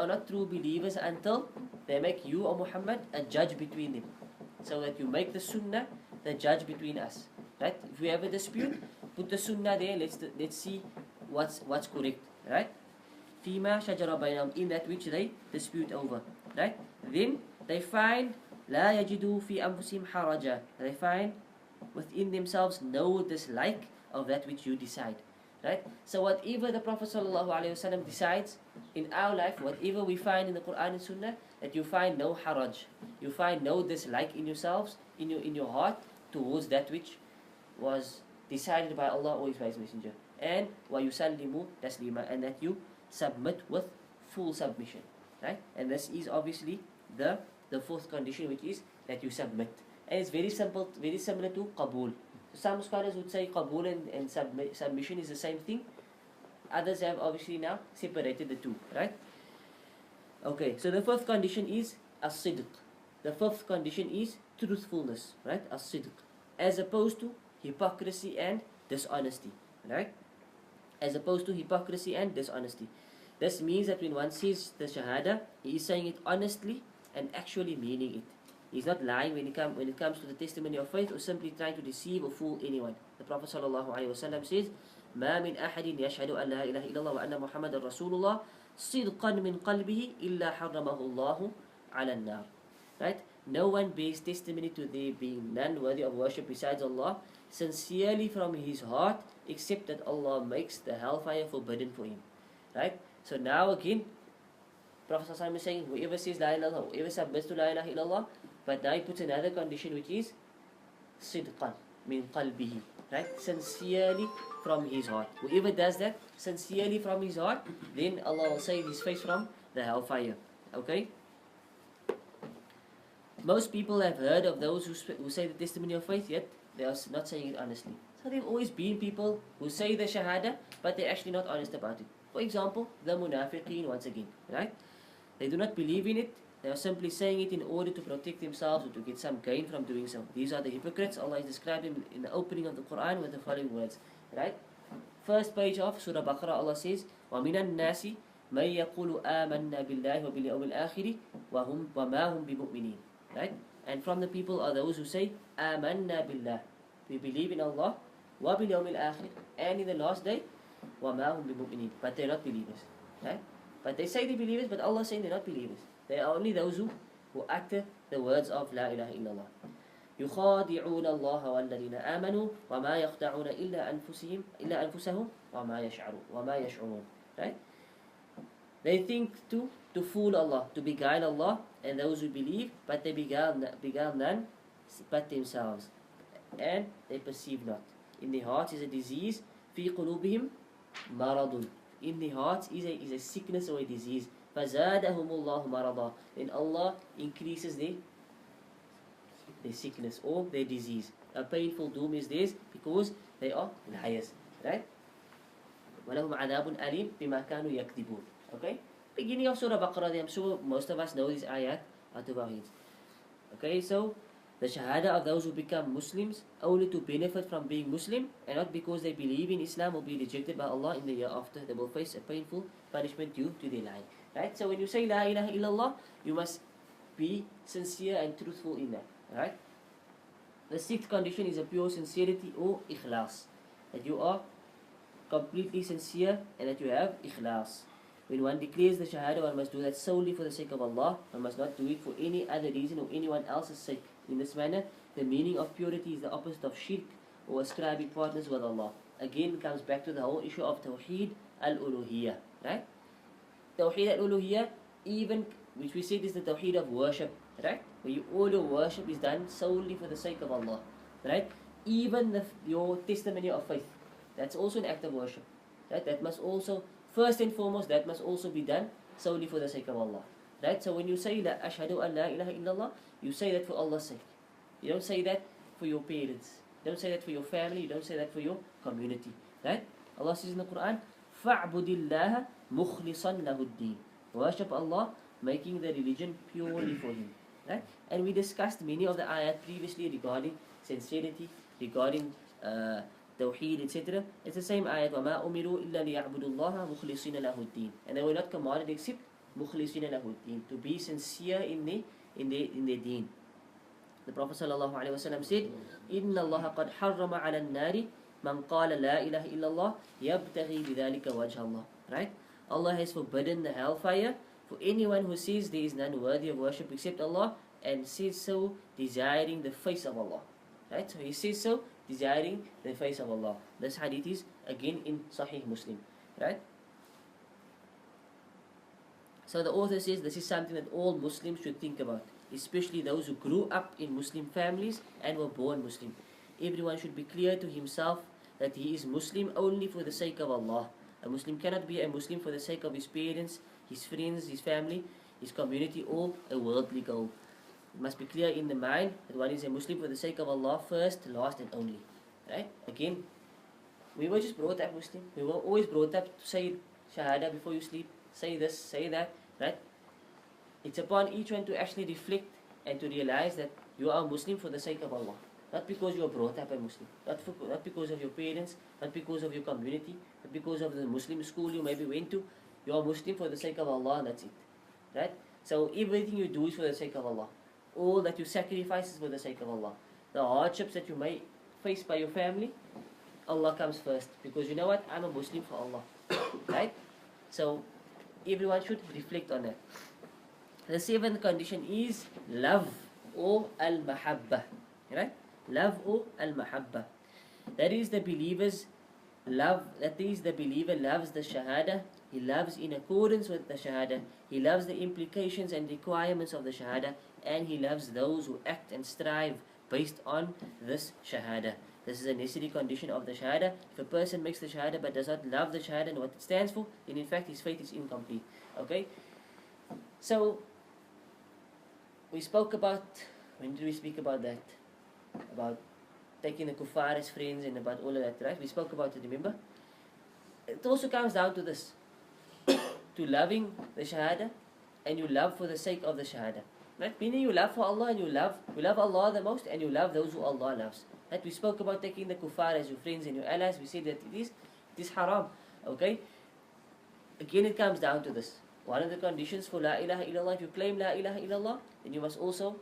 not true believers until they make you, O Muhammad, a judge between them. So that you make the sunnah the judge between us. Right? If we have a dispute, put the sunnah there. Let's see what's correct. Right? فِيمَا شَجَرَ بَيْنَهُمْ. In that which they dispute over. Right? Then they find لا يجدوا في أنفسهم حرجا. They find within themselves no dislike of that which you decide. Right? So whatever the Prophet ﷺ decides in our life, whatever we find in the Quran and Sunnah, that you find no haraj, you find no dislike in yourselves, in your heart, towards that which was decided by Allah or His Messenger. And وَيُسَلِّمُ تَسْلِيمًا, and that you submit with full submission. Right? And this is obviously the fourth condition, which is that you submit. And it's very simple, very similar to qabul. Some scholars would say qabul and submission is the same thing. Others have obviously now separated the two, right? Okay, so the fifth condition is as-sidq. The fifth condition is truthfulness, right? As-sidq. As opposed to hypocrisy and dishonesty, right? As opposed to hypocrisy and dishonesty. This means that when one says the Shahada, he is saying it honestly and actually meaning it. He's not lying when it comes to the testimony of faith, or simply trying to deceive or fool anyone. The Prophet ﷺ says, ما من أحد يشهد أن لا إله إلا الله وأن محمد رسول الله صدقا من قلبه إلا حرمه الله على النار. Right? No one bears testimony to there being none worthy of worship besides Allah, sincerely from his heart, except that Allah makes the hellfire forbidden for him. Right? So now again, Prophet ﷺ is saying, whoever says La ilaha illallah, whoever submits to La ilaha illallah, but now he puts another condition, which is sidqan min qalbihi, right? Sincerely from his heart. Whoever does that sincerely from his heart, then Allah will save his face from the hellfire. Okay? Most people have heard of those who say the testimony of faith, yet they are not saying it honestly. So there have always been people who say the shahada, but they're actually not honest about it. For example, the munafiqeen, once again, right? They do not believe in it. They are simply saying it in order to protect themselves or to get some gain from doing so. These are the hypocrites. Allah has described them in the opening of the Quran with the following words. Right? First page of Surah Baqarah, Allah says, وَمِنَ النَّاسِ مَنْ يَقُولُ آمَنَّا بِاللَّهِ وَبِالْيَوْمِ الْآخِرِ وَمَا هُمْ بِمُؤْمِنِينَ. Right? And from the people are those who say, آمَنَّا بِاللَّهِ, we believe in Allah, وَبِالْيَوْمِ الْآخِرِ, and in the last day, وَمَا هُمْ بِمُؤْمِنِينَ, but they're not believers. Right? But they say they're believers, but Allah is saying they're not believers. They are only those who utter the words of La ilaha illallah. يُخَادِعُونَ اللَّهَ وَالَّذِينَ آمَنُوا وَمَا يَخْدَعُونَ إِلَّا أَنفُسَهُمْ وَمَا يَشْعُرُونَ. Right? They think to fool Allah, to beguile Allah and those who believe, but they beguile none but themselves. And they perceive not. In their hearts is a disease. فِي قُلُوبِهِمْ مَرَضٌ. In their hearts is a sickness or a disease. فَزَادَهُمُ اللَّهُ مَرَضًا. Then Allah increases their sickness or their disease. A painful doom is theirs because they are liars. Right? وَلَهُمْ عَذَابٌ أَلِيمٌ بِمَا كَانُوا يَكْذِبُونَ. Okay? Beginning of Surah Baqarah, I'm sure most of us know this ayat out of our heads. Okay, so the shahada of those who become Muslims only to benefit from being Muslim, and not because they believe in Islam will be rejected by Allah in the year after. They will face a painful punishment due to their lying. Right? So when you say La ilaha illallah, you must be sincere and truthful in that. Right? The sixth condition is a pure sincerity or ikhlas. That you are completely sincere and that you have ikhlas. When one declares the shahada, one must do that solely for the sake of Allah. One must not do it for any other reason or anyone else's sake. In this manner, the meaning of purity is the opposite of shirk or ascribing partners with Allah. Again, it comes back to the whole issue of Tawheed al-Uluhiyyah. Right? Tawheed al-Uluhiyyah, even, which we said is the Tawheed of worship. Right? Where all your worship is done solely for the sake of Allah. Right? Even your testimony of faith, that's also an act of worship. Right? That must also, first and foremost, that must also be done solely for the sake of Allah. Right? So when you say La ashhadu an la ilaha illallah, you say that for Allah's sake. You don't say that for your parents. You don't say that for your family. You don't say that for your community. Right? Allah says in the Quran, فَاعْبُدِ اللَّهَ مُخْلِصًا لَهُ الدِّينَ. Worship Allah, making the religion purely for Him. Right? And we discussed many of the ayat previously regarding sincerity, regarding Tawheed, etc. It's the same ayat. وَمَا أُمِرُوا إِلَّا لِيَعْبُدُوا اللَّهَ مُخْلِصِينَ لَهُ الدِّينَ. And they were not commanded except مُخْلِصِينَ لَهُ الدِّينَ, to be sincere in their deen. The Prophet ﷺ said, إِنَّ اللَّهَ قَدْ حَرَّمَ عَلَى النَّارِ مَنْ قَالَ لَا إِلَهَ إِلَّا اللَّهِ يَبْتَغِي بِذَلِكَ وَجْهَ اللَّهِ. Right? Allah has forbidden the hellfire for anyone who says there is none worthy of worship except Allah, and says so desiring the face of Allah. Right? So he says so desiring the face of Allah. This hadith is again in Sahih Muslim. Right? So the author says this is something that all Muslims should think about, especially those who grew up in Muslim families and were born Muslim. Everyone should be clear to himself that he is Muslim only for the sake of Allah. A Muslim cannot be a Muslim for the sake of his parents, his friends, his family, his community, or a worldly goal. It must be clear in the mind that one is a Muslim for the sake of Allah first, last and only. Right? Again, we were just brought up Muslim. We were always brought up to say Shahada before you sleep, say this, say that. Right? It's upon each one to actually reflect and to realize that you are a Muslim for the sake of Allah. Not because you are brought up a Muslim, not because of your parents, not because of your community, not because of the Muslim school you maybe went to. You are Muslim for the sake of Allah, and that's it. Right? So everything you do is for the sake of Allah. All that you sacrifice is for the sake of Allah. The hardships that you may face by your family, Allah comes first. Because you know what? I'm a Muslim for Allah. Right? So everyone should reflect on that. The seventh condition is love or al-mahabbah. Right? Love or al-mahabbah. That is the believer's love. That is the believer loves the Shahada. He loves in accordance with the Shahada. He loves the implications and requirements of the Shahada. And he loves those who act and strive based on this Shahada. This is a necessary condition of the Shahada. If a person makes the Shahada but does not love the Shahada and what it stands for, then in fact his faith is incomplete. Okay? So, we spoke about, when did we speak about that? About taking the kuffar as friends and about all of that, right? We spoke about it, remember? It also comes down to this. To loving the Shahada and you love for the sake of the Shahada. Right? Meaning you love for Allah and you love Allah the most and you love those who Allah loves. Right? We spoke about taking the kuffar as your friends and your allies. We said that it is haram. Okay? Again, it comes down to this. One of the conditions for La ilaha illallah, if you claim La ilaha illallah, then you must also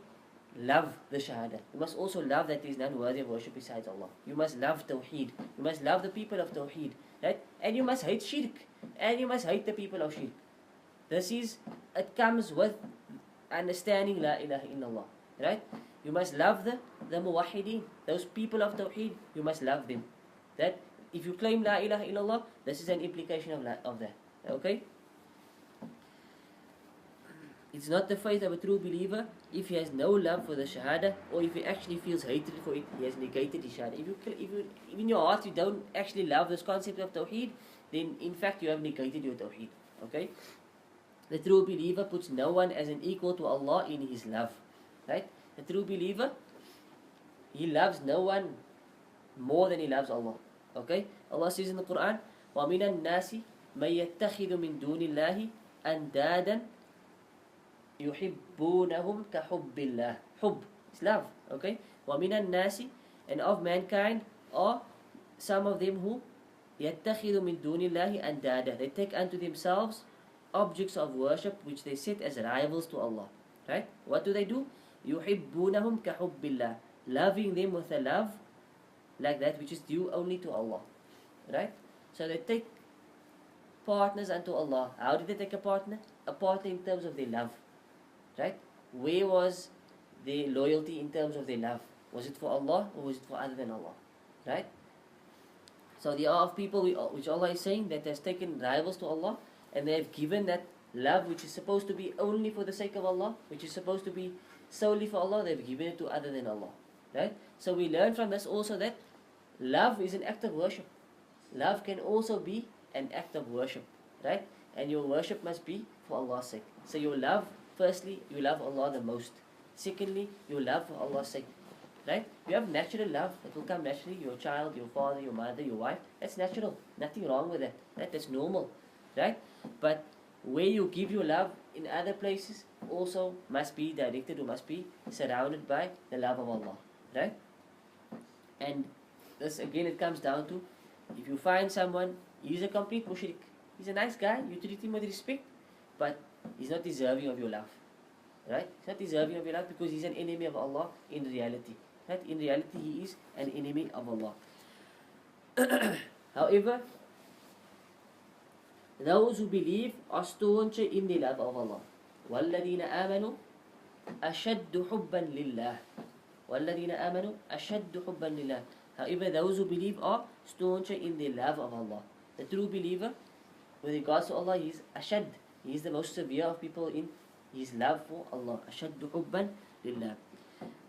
love the Shahada. You must also love that there is none worthy of worship besides Allah. You must love Tawheed. You must love the people of Tawheed. Right? And you must hate Shirk. And you must hate the people of Shirk. It comes with understanding La ilaha illallah. Right? You must love the muwahideen, those people of Tawheed. You must love them. That if you claim La ilaha illallah, this is an implication of that. Okay? It's not the faith of a true believer if he has no love for the Shahada, or if he actually feels hatred for it, he has negated the Shahada. If you in your heart you don't actually love this concept of Tawheed, then in fact you have negated your Tawheed. Okay? The true believer puts no one as an equal to Allah in his love. Right? The true believer, he loves no one more than he loves Allah. Okay? Allah says in the Quran, وَمِنَ النَّاسِ مَن يَتَّخِذُ مِن دُونِ اللَّهِ أَنْدَادًا يُحِبُّونَهُمْ كَحُبِّ اللَّهِ. Hub is love. Okay? وَمِنَ النَّاسِ, and of mankind are some of them who يَتَّخِذُ مِن دُونِ اللَّهِ أَنْدَادًا. They take unto themselves objects of worship which they set as rivals to Allah. Right? What do? يُحِبُّونَهُمْ كَحُبِّ اللَّهِ. Loving them with a love like that which is due only to Allah. Right? So they take partners unto Allah. How did they take a partner? A partner in terms of their love. Right? Where was their loyalty in terms of their love? Was it for Allah or was it for other than Allah? Right? So there are people which Allah is saying that has taken rivals to Allah, and they have given that love which is supposed to be only for the sake of Allah, which is supposed to be solely for Allah, they've given it to other than Allah. Right? So we learn from this also that love is an act of worship. Love can also be an act of worship. Right? And your worship must be for Allah's sake. So your love, firstly, you love Allah the most. Secondly, you love for Allah's sake. Right? You have natural love that will come naturally. Your child, your father, your mother, your wife. That's natural. Nothing wrong with that. Right? That's normal. Right? But where you give your love in other places also must be directed or must be surrounded by the love of Allah. Right? And this again, it comes down to, if you find someone, he's a complete mushrik. He's a nice guy, you treat him with respect, but he's not deserving of your love. Right? He's not deserving of your love because he's an enemy of Allah in reality. Right? In reality, he is an enemy of Allah. However, those who believe are stauncher in the love of Allah. وَالَّذِينَ آمَنُوا أشد حبا لله وَالَّذِينَ آمَنُوا أَشَدُّ حُبًّا لِلَّهِ. However, those who believe are stauncher in their love of Allah. The true believer, with regards to Allah, he is ashad. He is the most severe of people in his love for Allah. أَشَدُّ حُبًّا لِلَّهِ.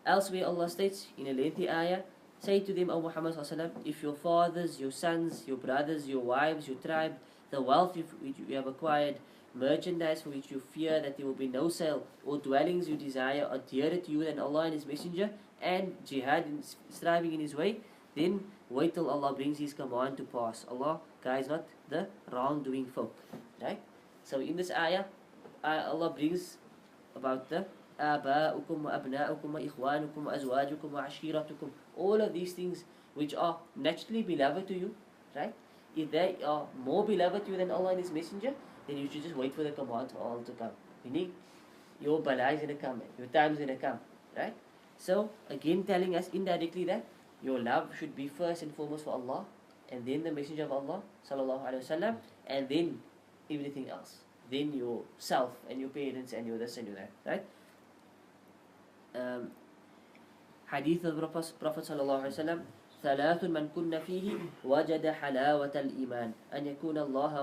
Elsewhere Allah states in a lengthy ayah, say to them, O Muhammad ﷺ, if your fathers, your sons, your brothers, your wives, your tribe, the wealth which you have acquired, merchandise for which you fear that there will be no sale, or dwellings you desire are dearer to you than Allah and His Messenger, and jihad, striving in His way, then wait till Allah brings His command to pass. Allah guides not the wrongdoing folk. Right? So in this ayah, Allah brings about the آباؤكم وأبناؤكم وإخوانكم وأزواجكم وعشيرتكم, all of these things which are naturally beloved to you, right? If they are more beloved to you than Allah and His Messenger, then you should just wait for the command of Allah to come. Meaning, your bala is going to come, your time is going to come, right? So, again telling us indirectly that your love should be first and foremost for Allah, and then the Messenger of Allah, sallallahu alaihi wasallam, and then everything else. Then yourself and your parents and your this and your that, right? Hadeeth of the Prophet sallallahu alaihi wasallam: ثلاث من كن فيه وجد حلاوة الإيمان أن يكون الله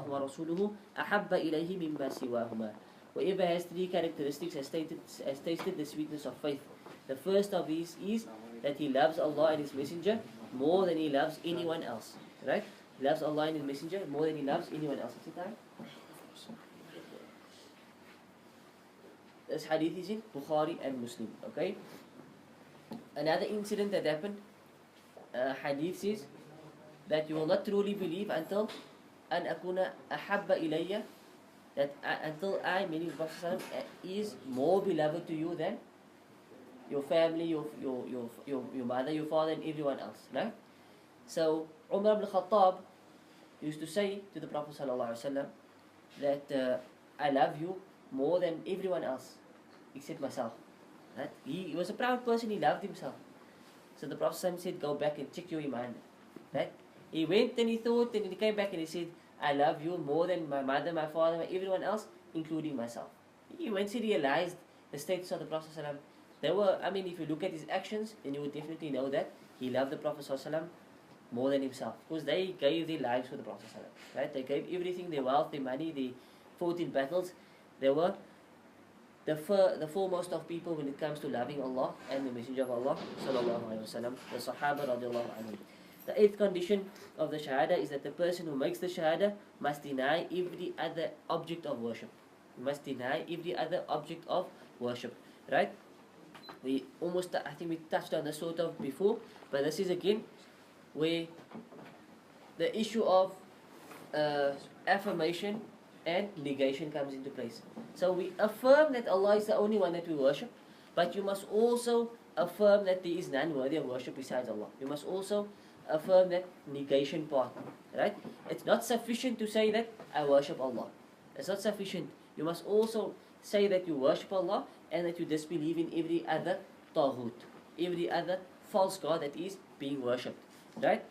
ورسوله أحب إليه مما سواهما. Whoever has three characteristics has tasted the sweetness of faith. The first of these is that he loves Allah and His Messenger more than he loves anyone else. Right? He loves Allah and His Messenger more than he loves anyone else. This hadith is in Bukhari and Muslim. Okay. Another incident that happened, hadith says that you will not truly believe until an akuna ahabba ilayya, that until I, meaning Prophet is more beloved to you than your family, your mother, your father, and everyone else. Right? So Umar ibn Khattab used to say to the Prophet ﷺ that I love you more than everyone else except myself. Right? He was a proud person, he loved himself. So the Prophet said, go back and check your iman. Right? He went and he thought, and he came back and he said, I love you more than my mother, my father, everyone else, including myself. He once he realized the status of the Prophet ﷺ, if you look at his actions, then you would definitely know that he loved the Prophet ﷺ more than himself. Because they gave their lives for the Prophet ﷺ. Right? They gave everything, their wealth, their money, they fought in battles. They were the foremost of people when it comes to loving Allah and the Messenger of Allah sallallahu alaihi wasallam, the Sahaba radiallahu anhum. The eighth condition of the Shahada is that the person who makes the Shahada must deny every other object of worship. He must deny every other object of worship. Right? I think we touched on this sort of before, but this is again where the issue of affirmation and negation comes into place. So we affirm that Allah is the only one that we worship, but you must also affirm that there is none worthy of worship besides Allah. You must also affirm that negation part. Right? It's not sufficient to say that I worship Allah. It's not sufficient. You must also say that you worship Allah and that you disbelieve in every other taghut, every other false god that is being worshipped. Right?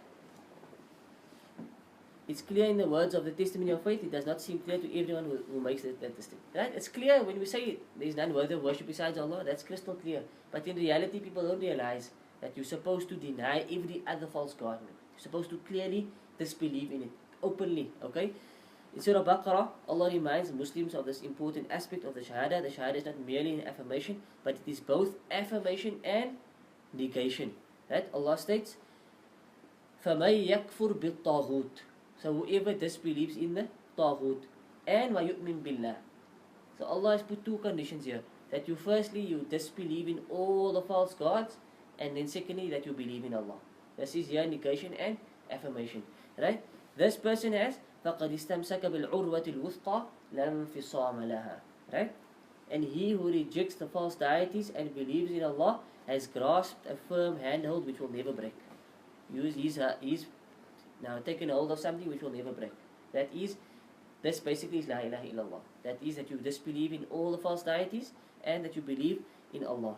It's clear in the words of the testimony of faith. It does not seem clear to everyone who makes that testimony. Right? It's clear when we say there is none worthy of worship besides Allah. That's crystal clear. But in reality, people don't realize that you're supposed to deny every other false god. You're supposed to clearly disbelieve in it openly. Okay? In Surah Baqarah, Allah reminds Muslims of this important aspect of the Shahada. The Shahada is not merely an affirmation, but it is both affirmation and negation. Right? Allah states, فَمَن يَكْفُرْ بِالطَّاغُوتِ. So whoever disbelieves in the Taghut and وَيُؤْمِن billah. So Allah has put two conditions here. That you firstly, you disbelieve in all the false gods, and then secondly, that you believe in Allah. This is here negation and affirmation. Right? This person has فَقَدْ اسْتَمْسَكَ بِالْعُرْوَةِ الْوُثْقَى لَا انْفِصَامَ لَهَا. Right? And he who rejects the false deities and believes in Allah has grasped a firm handhold which will never break. He's now taken hold of something which will never break. This basically is La ilaha illallah. That is that you disbelieve in all the false deities and that you believe in Allah.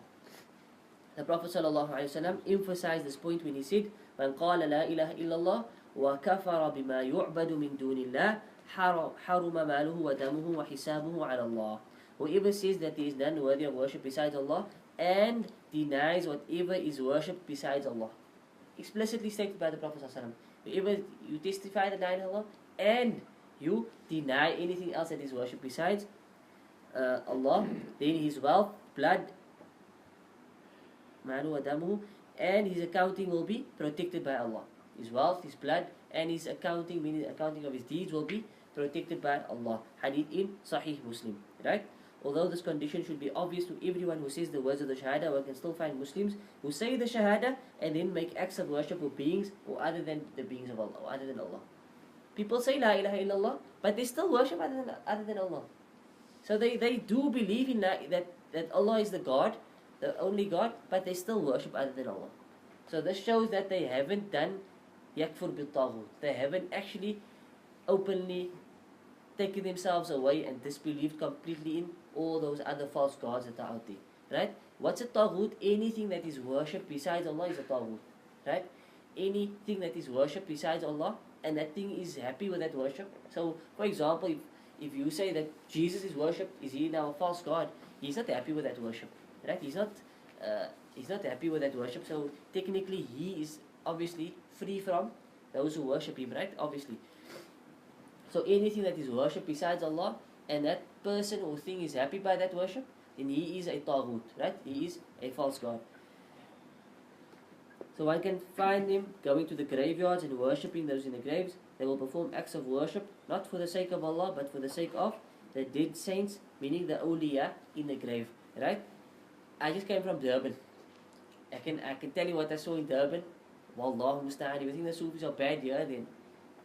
The Prophet ﷺ emphasized this point when he said, مَنْ قَالَ لَا إِلَهَ إِلَّا اللَّهِ وَكَفَرَ بِمَا يُعْبَدُ مِن دُونِ اللَّهِ حَرُمَ مَالُهُ وَدَمُهُ وَحِسَابُهُ عَلَى اللَّهِ. Whoever says that there is none worthy of worship besides Allah and denies whatever is worshipped besides Allah. Explicitly stated by the Prophet ﷺ. Whoever you testify that there is Allah and you deny anything else that is worshipped besides Allah, then his wealth, blood, malu wa damuhu, and his accounting will be protected by Allah. His wealth, his blood, and his accounting, meaning the accounting of his deeds, will be protected by Allah. Hadith in Sahih Muslim. Right? Although this condition should be obvious to everyone who says the words of the Shahada, one can still find Muslims who say the Shahada and then make acts of worship for beings or other than the beings of Allah, or other than Allah. People say La ilaha illallah, but they still worship other than Allah. So they do believe in that Allah is the God, the only God, but they still worship other than Allah. So this shows that they haven't done yakfur bil taghut. They haven't actually openly taken themselves away and disbelieved completely in all those other false gods that are out there. Right? What's a taghut? Anything that is worshipped besides Allah is a taghut. Right? Anything that is worshipped besides Allah and that thing is happy with that worship. So for example, if you say that Jesus is worshipped, is he now a false god? He's not happy with that worship. Right? He's not happy with that worship. So technically he is obviously free from those who worship him, right? Obviously. So anything that is worshipped besides Allah and that person or thing is happy by that worship, then he is a taghut, right? He is a false god. So one can find them going to the graveyards and worshipping those in the graves. They will perform acts of worship, not for the sake of Allah, but for the sake of the dead saints, meaning the awliya in the grave, right? I just came from Durban. I can tell you what I saw in Durban. Wallahu musta'an. If you think the Sufis are bad here, then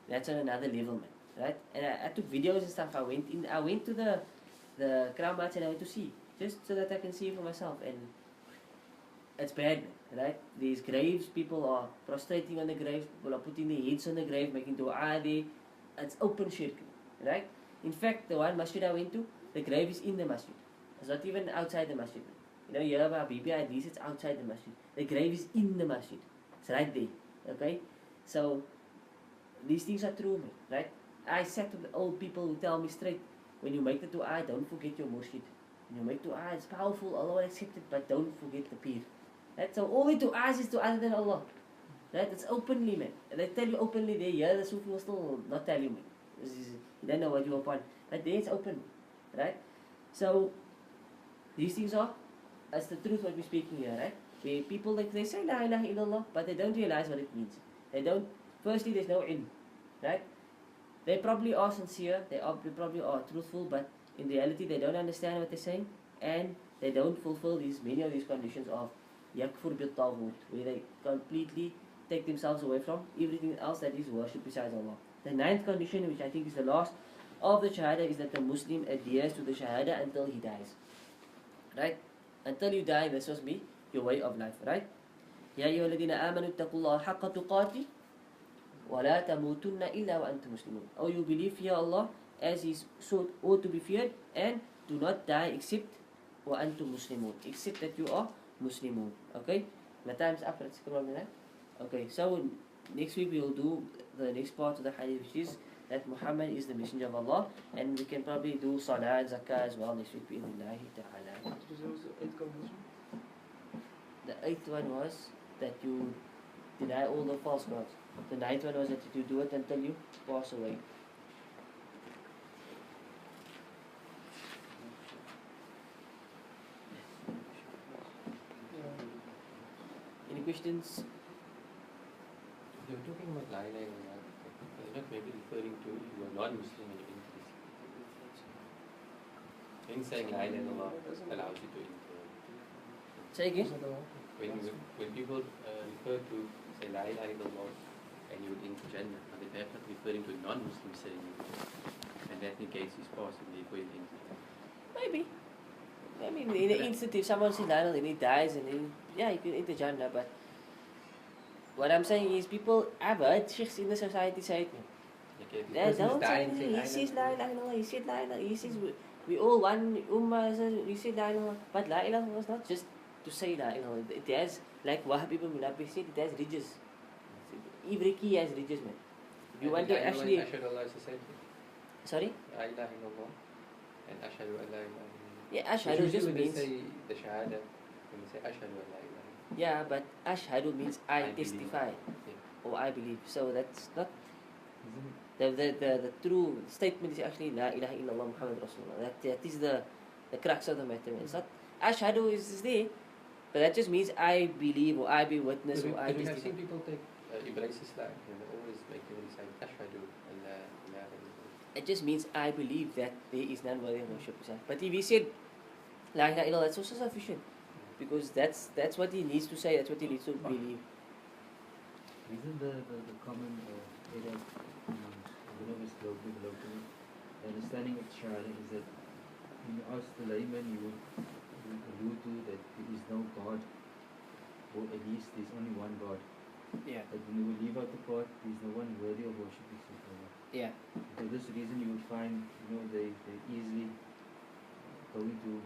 that's on another level, man. Right? And I took videos and stuff. I went to the Kramats and I went to see, just so that I can see it for myself. And it's bad, man. Right? These graves, people are prostrating on the graves, people are putting their heads on the grave, making dua there. It's open shirk, right? In fact, the one masjid I went to, the grave is in the masjid. It's not even outside the masjid. You know, you have a BB, at least it's outside the masjid. The grave is in the masjid. It's right there. Okay? So, these things are true, man. Right? I sat with the old people who tell me straight, when you make the dua, don't forget your murshid. When you make dua, it's powerful, Allah will accept it, but don't forget the peer. Right? So all the du'as is to other than Allah. Right? It's openly, man. And they tell you openly there, yeah, the Sufi will still not tell you, man. You don't know what you're upon. But there it's open. Right? So, these things are, that's the truth what we're speaking here, right? Where people, like, they say La ilaha illallah, but they don't realize what it means. They don't, firstly, there's no ilm. Right? They probably are sincere, they probably are truthful, but in reality they don't understand what they're saying, and they don't fulfill many of these conditions of yakfur bil taghut, where they completely take themselves away from everything else that is worship besides Allah. The ninth condition, which I think is the last of the Shahada, is that the Muslim adheres to the Shahada until he dies. Right? Until you die, this must be your way of life. Right? Ya ayyuhalladhina amanu ittaqullaha haqqa tuqatih وَلَا تَمُوتُنَّ إِلَّا وَأَنْتُمْ مُسْلِمُونَ. Oh, you believe, fear Allah as He ought to be feared, and do not die except وَأَنْتُمْ مُسْلِمُونَ, except that you are Muslimun. Okay? My time's up. Let's come on with that. Okay, so next week we will do the next part of the hadith, which is that Muhammad is the messenger of Allah, and we can probably do salah and zakah as well next week. Ta'ala. The eighth one was that you deny all the false gods. The ninth one was that you do it until you pass away. Any questions? You're talking about La ilaha illallah. You're not maybe referring to you are non-Muslim and you're increasing. When saying La ilaha illallah allows you to incur. Say again? When people refer to say La ilaha illallah and you would enter Jannah, are they perhaps not referring to a non-Muslim saying it? And that negates his past and therefore he'll enter Jannah. Maybe. I mean, in an instant, if someone says La ilaha and he dies, and then, yeah, you can enter Jannah, but what I'm saying is people, I've heard sheikhs in the society say it. Okay, Don't say it. He says La ilaha illallah, he said La ilaha, he says we all one ummah, he said La ilaha, but La ilaha was not just to say La ilaha. It has, like Wahab ibn Munabbi said, it has ridges. Every key has ridges, man. If you want to actually... Ashhadu Allah is the same thing. Sorry? La ilaha illallah and Ashhadu an la ilaha illallah. Yeah, But ashhadu usually just when means, they say the Shahada, when they say Ashhadu an la ilaha, yeah, but ashhadu means I I believe. testify Yeah. or I believe. So that's not Isn't the true statement is actually La ilaha illallah Muhammad Rasulullah. That is the crux of the matter. It's not ashhadu is there, but that just means I believe or I be witness or I But we have testify. seen people take embrace Islam and they always make them recite Ashhadu an la ilaha illallah. It just means I believe that there is none worthy of worship. But if he said La ilaha illallah, that's also sufficient. Because that's what he needs to say, that's what he needs to believe. Isn't the common error, whenever it's locally, the understanding of Shahada is that when you ask the layman, you would allude to that there is no God, or at least there's only one God. Yeah. But when you would leave out the part, there's no one worthy of worship except Allah. Yeah. For this reason, you would find, they easily go into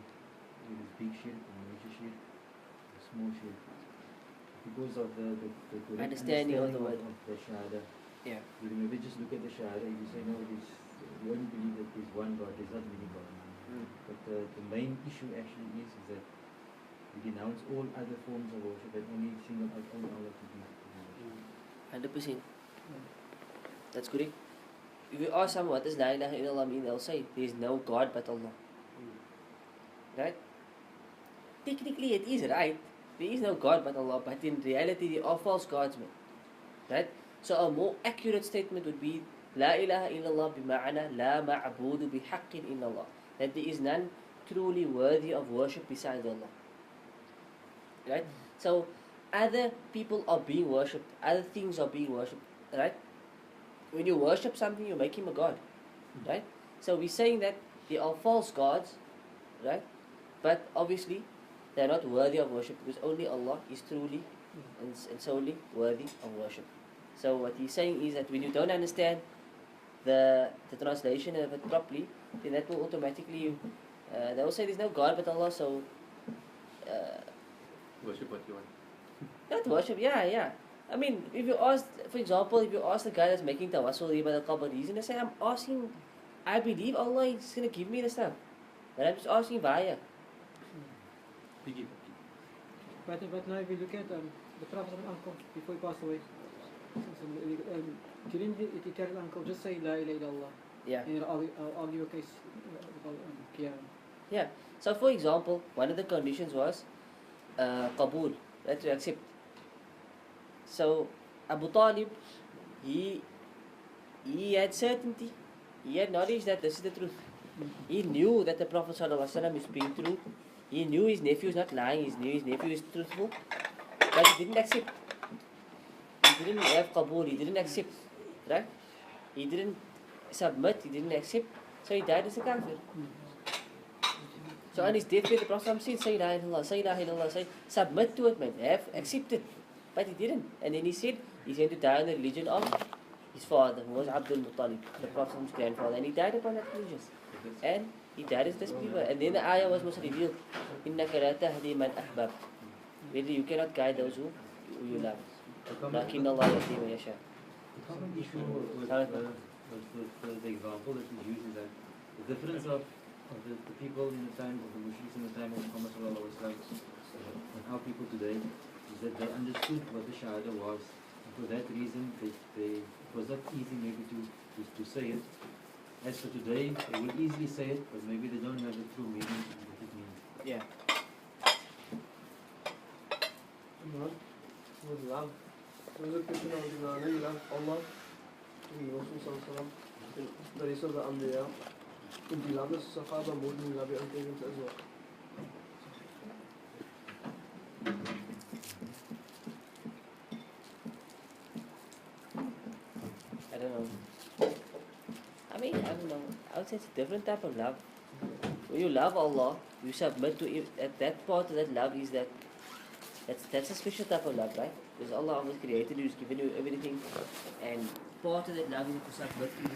this big shirk, or major shirk, or small shirk. Because of the correct Understanding of the word. of the Shahada. Yeah. You can maybe just look at the Shahada, you say, no, you only believe that there's one God, there's not many gods. But the main issue actually is that we denounce all other forms of worship and only single out all Allah to be worshipped. 100%. That's correct. If you ask someone what does La ilaha illallah mean, they'll say there is no God but Allah. Right? Technically it is right. There is no God but Allah, but in reality there are false gods, man. Right? So a more accurate statement would be La ilaha illallah bima'ana la ma'budu bihaqqin illallah. That there is none truly worthy of worship besides Allah. Right? So other people are being worshipped, other things are being worshipped, right? When you worship something, you make him a god, right? So we're saying that they are false gods, right? But obviously they're not worthy of worship because only Allah is truly and solely worthy of worship. So what he's saying is that when you don't understand the translation of it properly, then that will automatically they will say there's no God but Allah, so Worship what you want. not worship, yeah. I mean, if you ask, for example, if you ask the guy that's making tawassul by the qabr, he's gonna say, I'm asking, I believe Allah is gonna give me the stuff, but I'm just asking via. Piggy. But now if you look at the Prophet's uncle before he passed away, didn't he tell his uncle just say La ilaha illallah? Yeah. And I'll argue a case with Yeah. So for example, one of the conditions was qabul, that to accept. So Abu Talib, he had certainty, he had knowledge that this is the truth. He knew that the Prophet ﷺ is speaking true. He knew his nephew is not lying, he knew his nephew is truthful, but he didn't accept. He didn't have qabul, he didn't accept, right? He didn't submit, he didn't accept, so he died as a kafir. So on his deathbed, the Prophet said, say la ilaha illallah, say la ilaha illallah, say, submit to it, man, have accepted. But he didn't. And then he said, he's going to die on the religion of his father, who was Abdul Muttalib, the Prophet's grandfather. And he died upon that religion. And he died as disbeliever. And then the ayah was revealed, إِنَّكَ لَا تَهْدِي مَنْ أَحْبَبْتَ. Really, you cannot guide those who you love. لَكِنَّ اللَّهَ يَهْدِي مَن يَشَاءُ. The common issue with the example that we use is that the difference of the people in the time of the Mushriks in the time of Muhammad sallallahu alaihi wasallam and our people today is that they understood what the Shahada was. And for that reason, it was not easy maybe to say it. As for today, they will easily say it, but maybe they don't have the true meaning of what it means. Yeah. With love. There's a question of the you love Allah, and Rasul Sallallahu and the rest of the Anbiya. And you love the Sahaba more than you love your own parents as well. I don't know. I don't know. I would say it's a different type of love. When you love Allah, you submit to it. That part of that love is that's a special type of love, right? Because Allah always created you, He's given you everything, and part of that love is to submit to His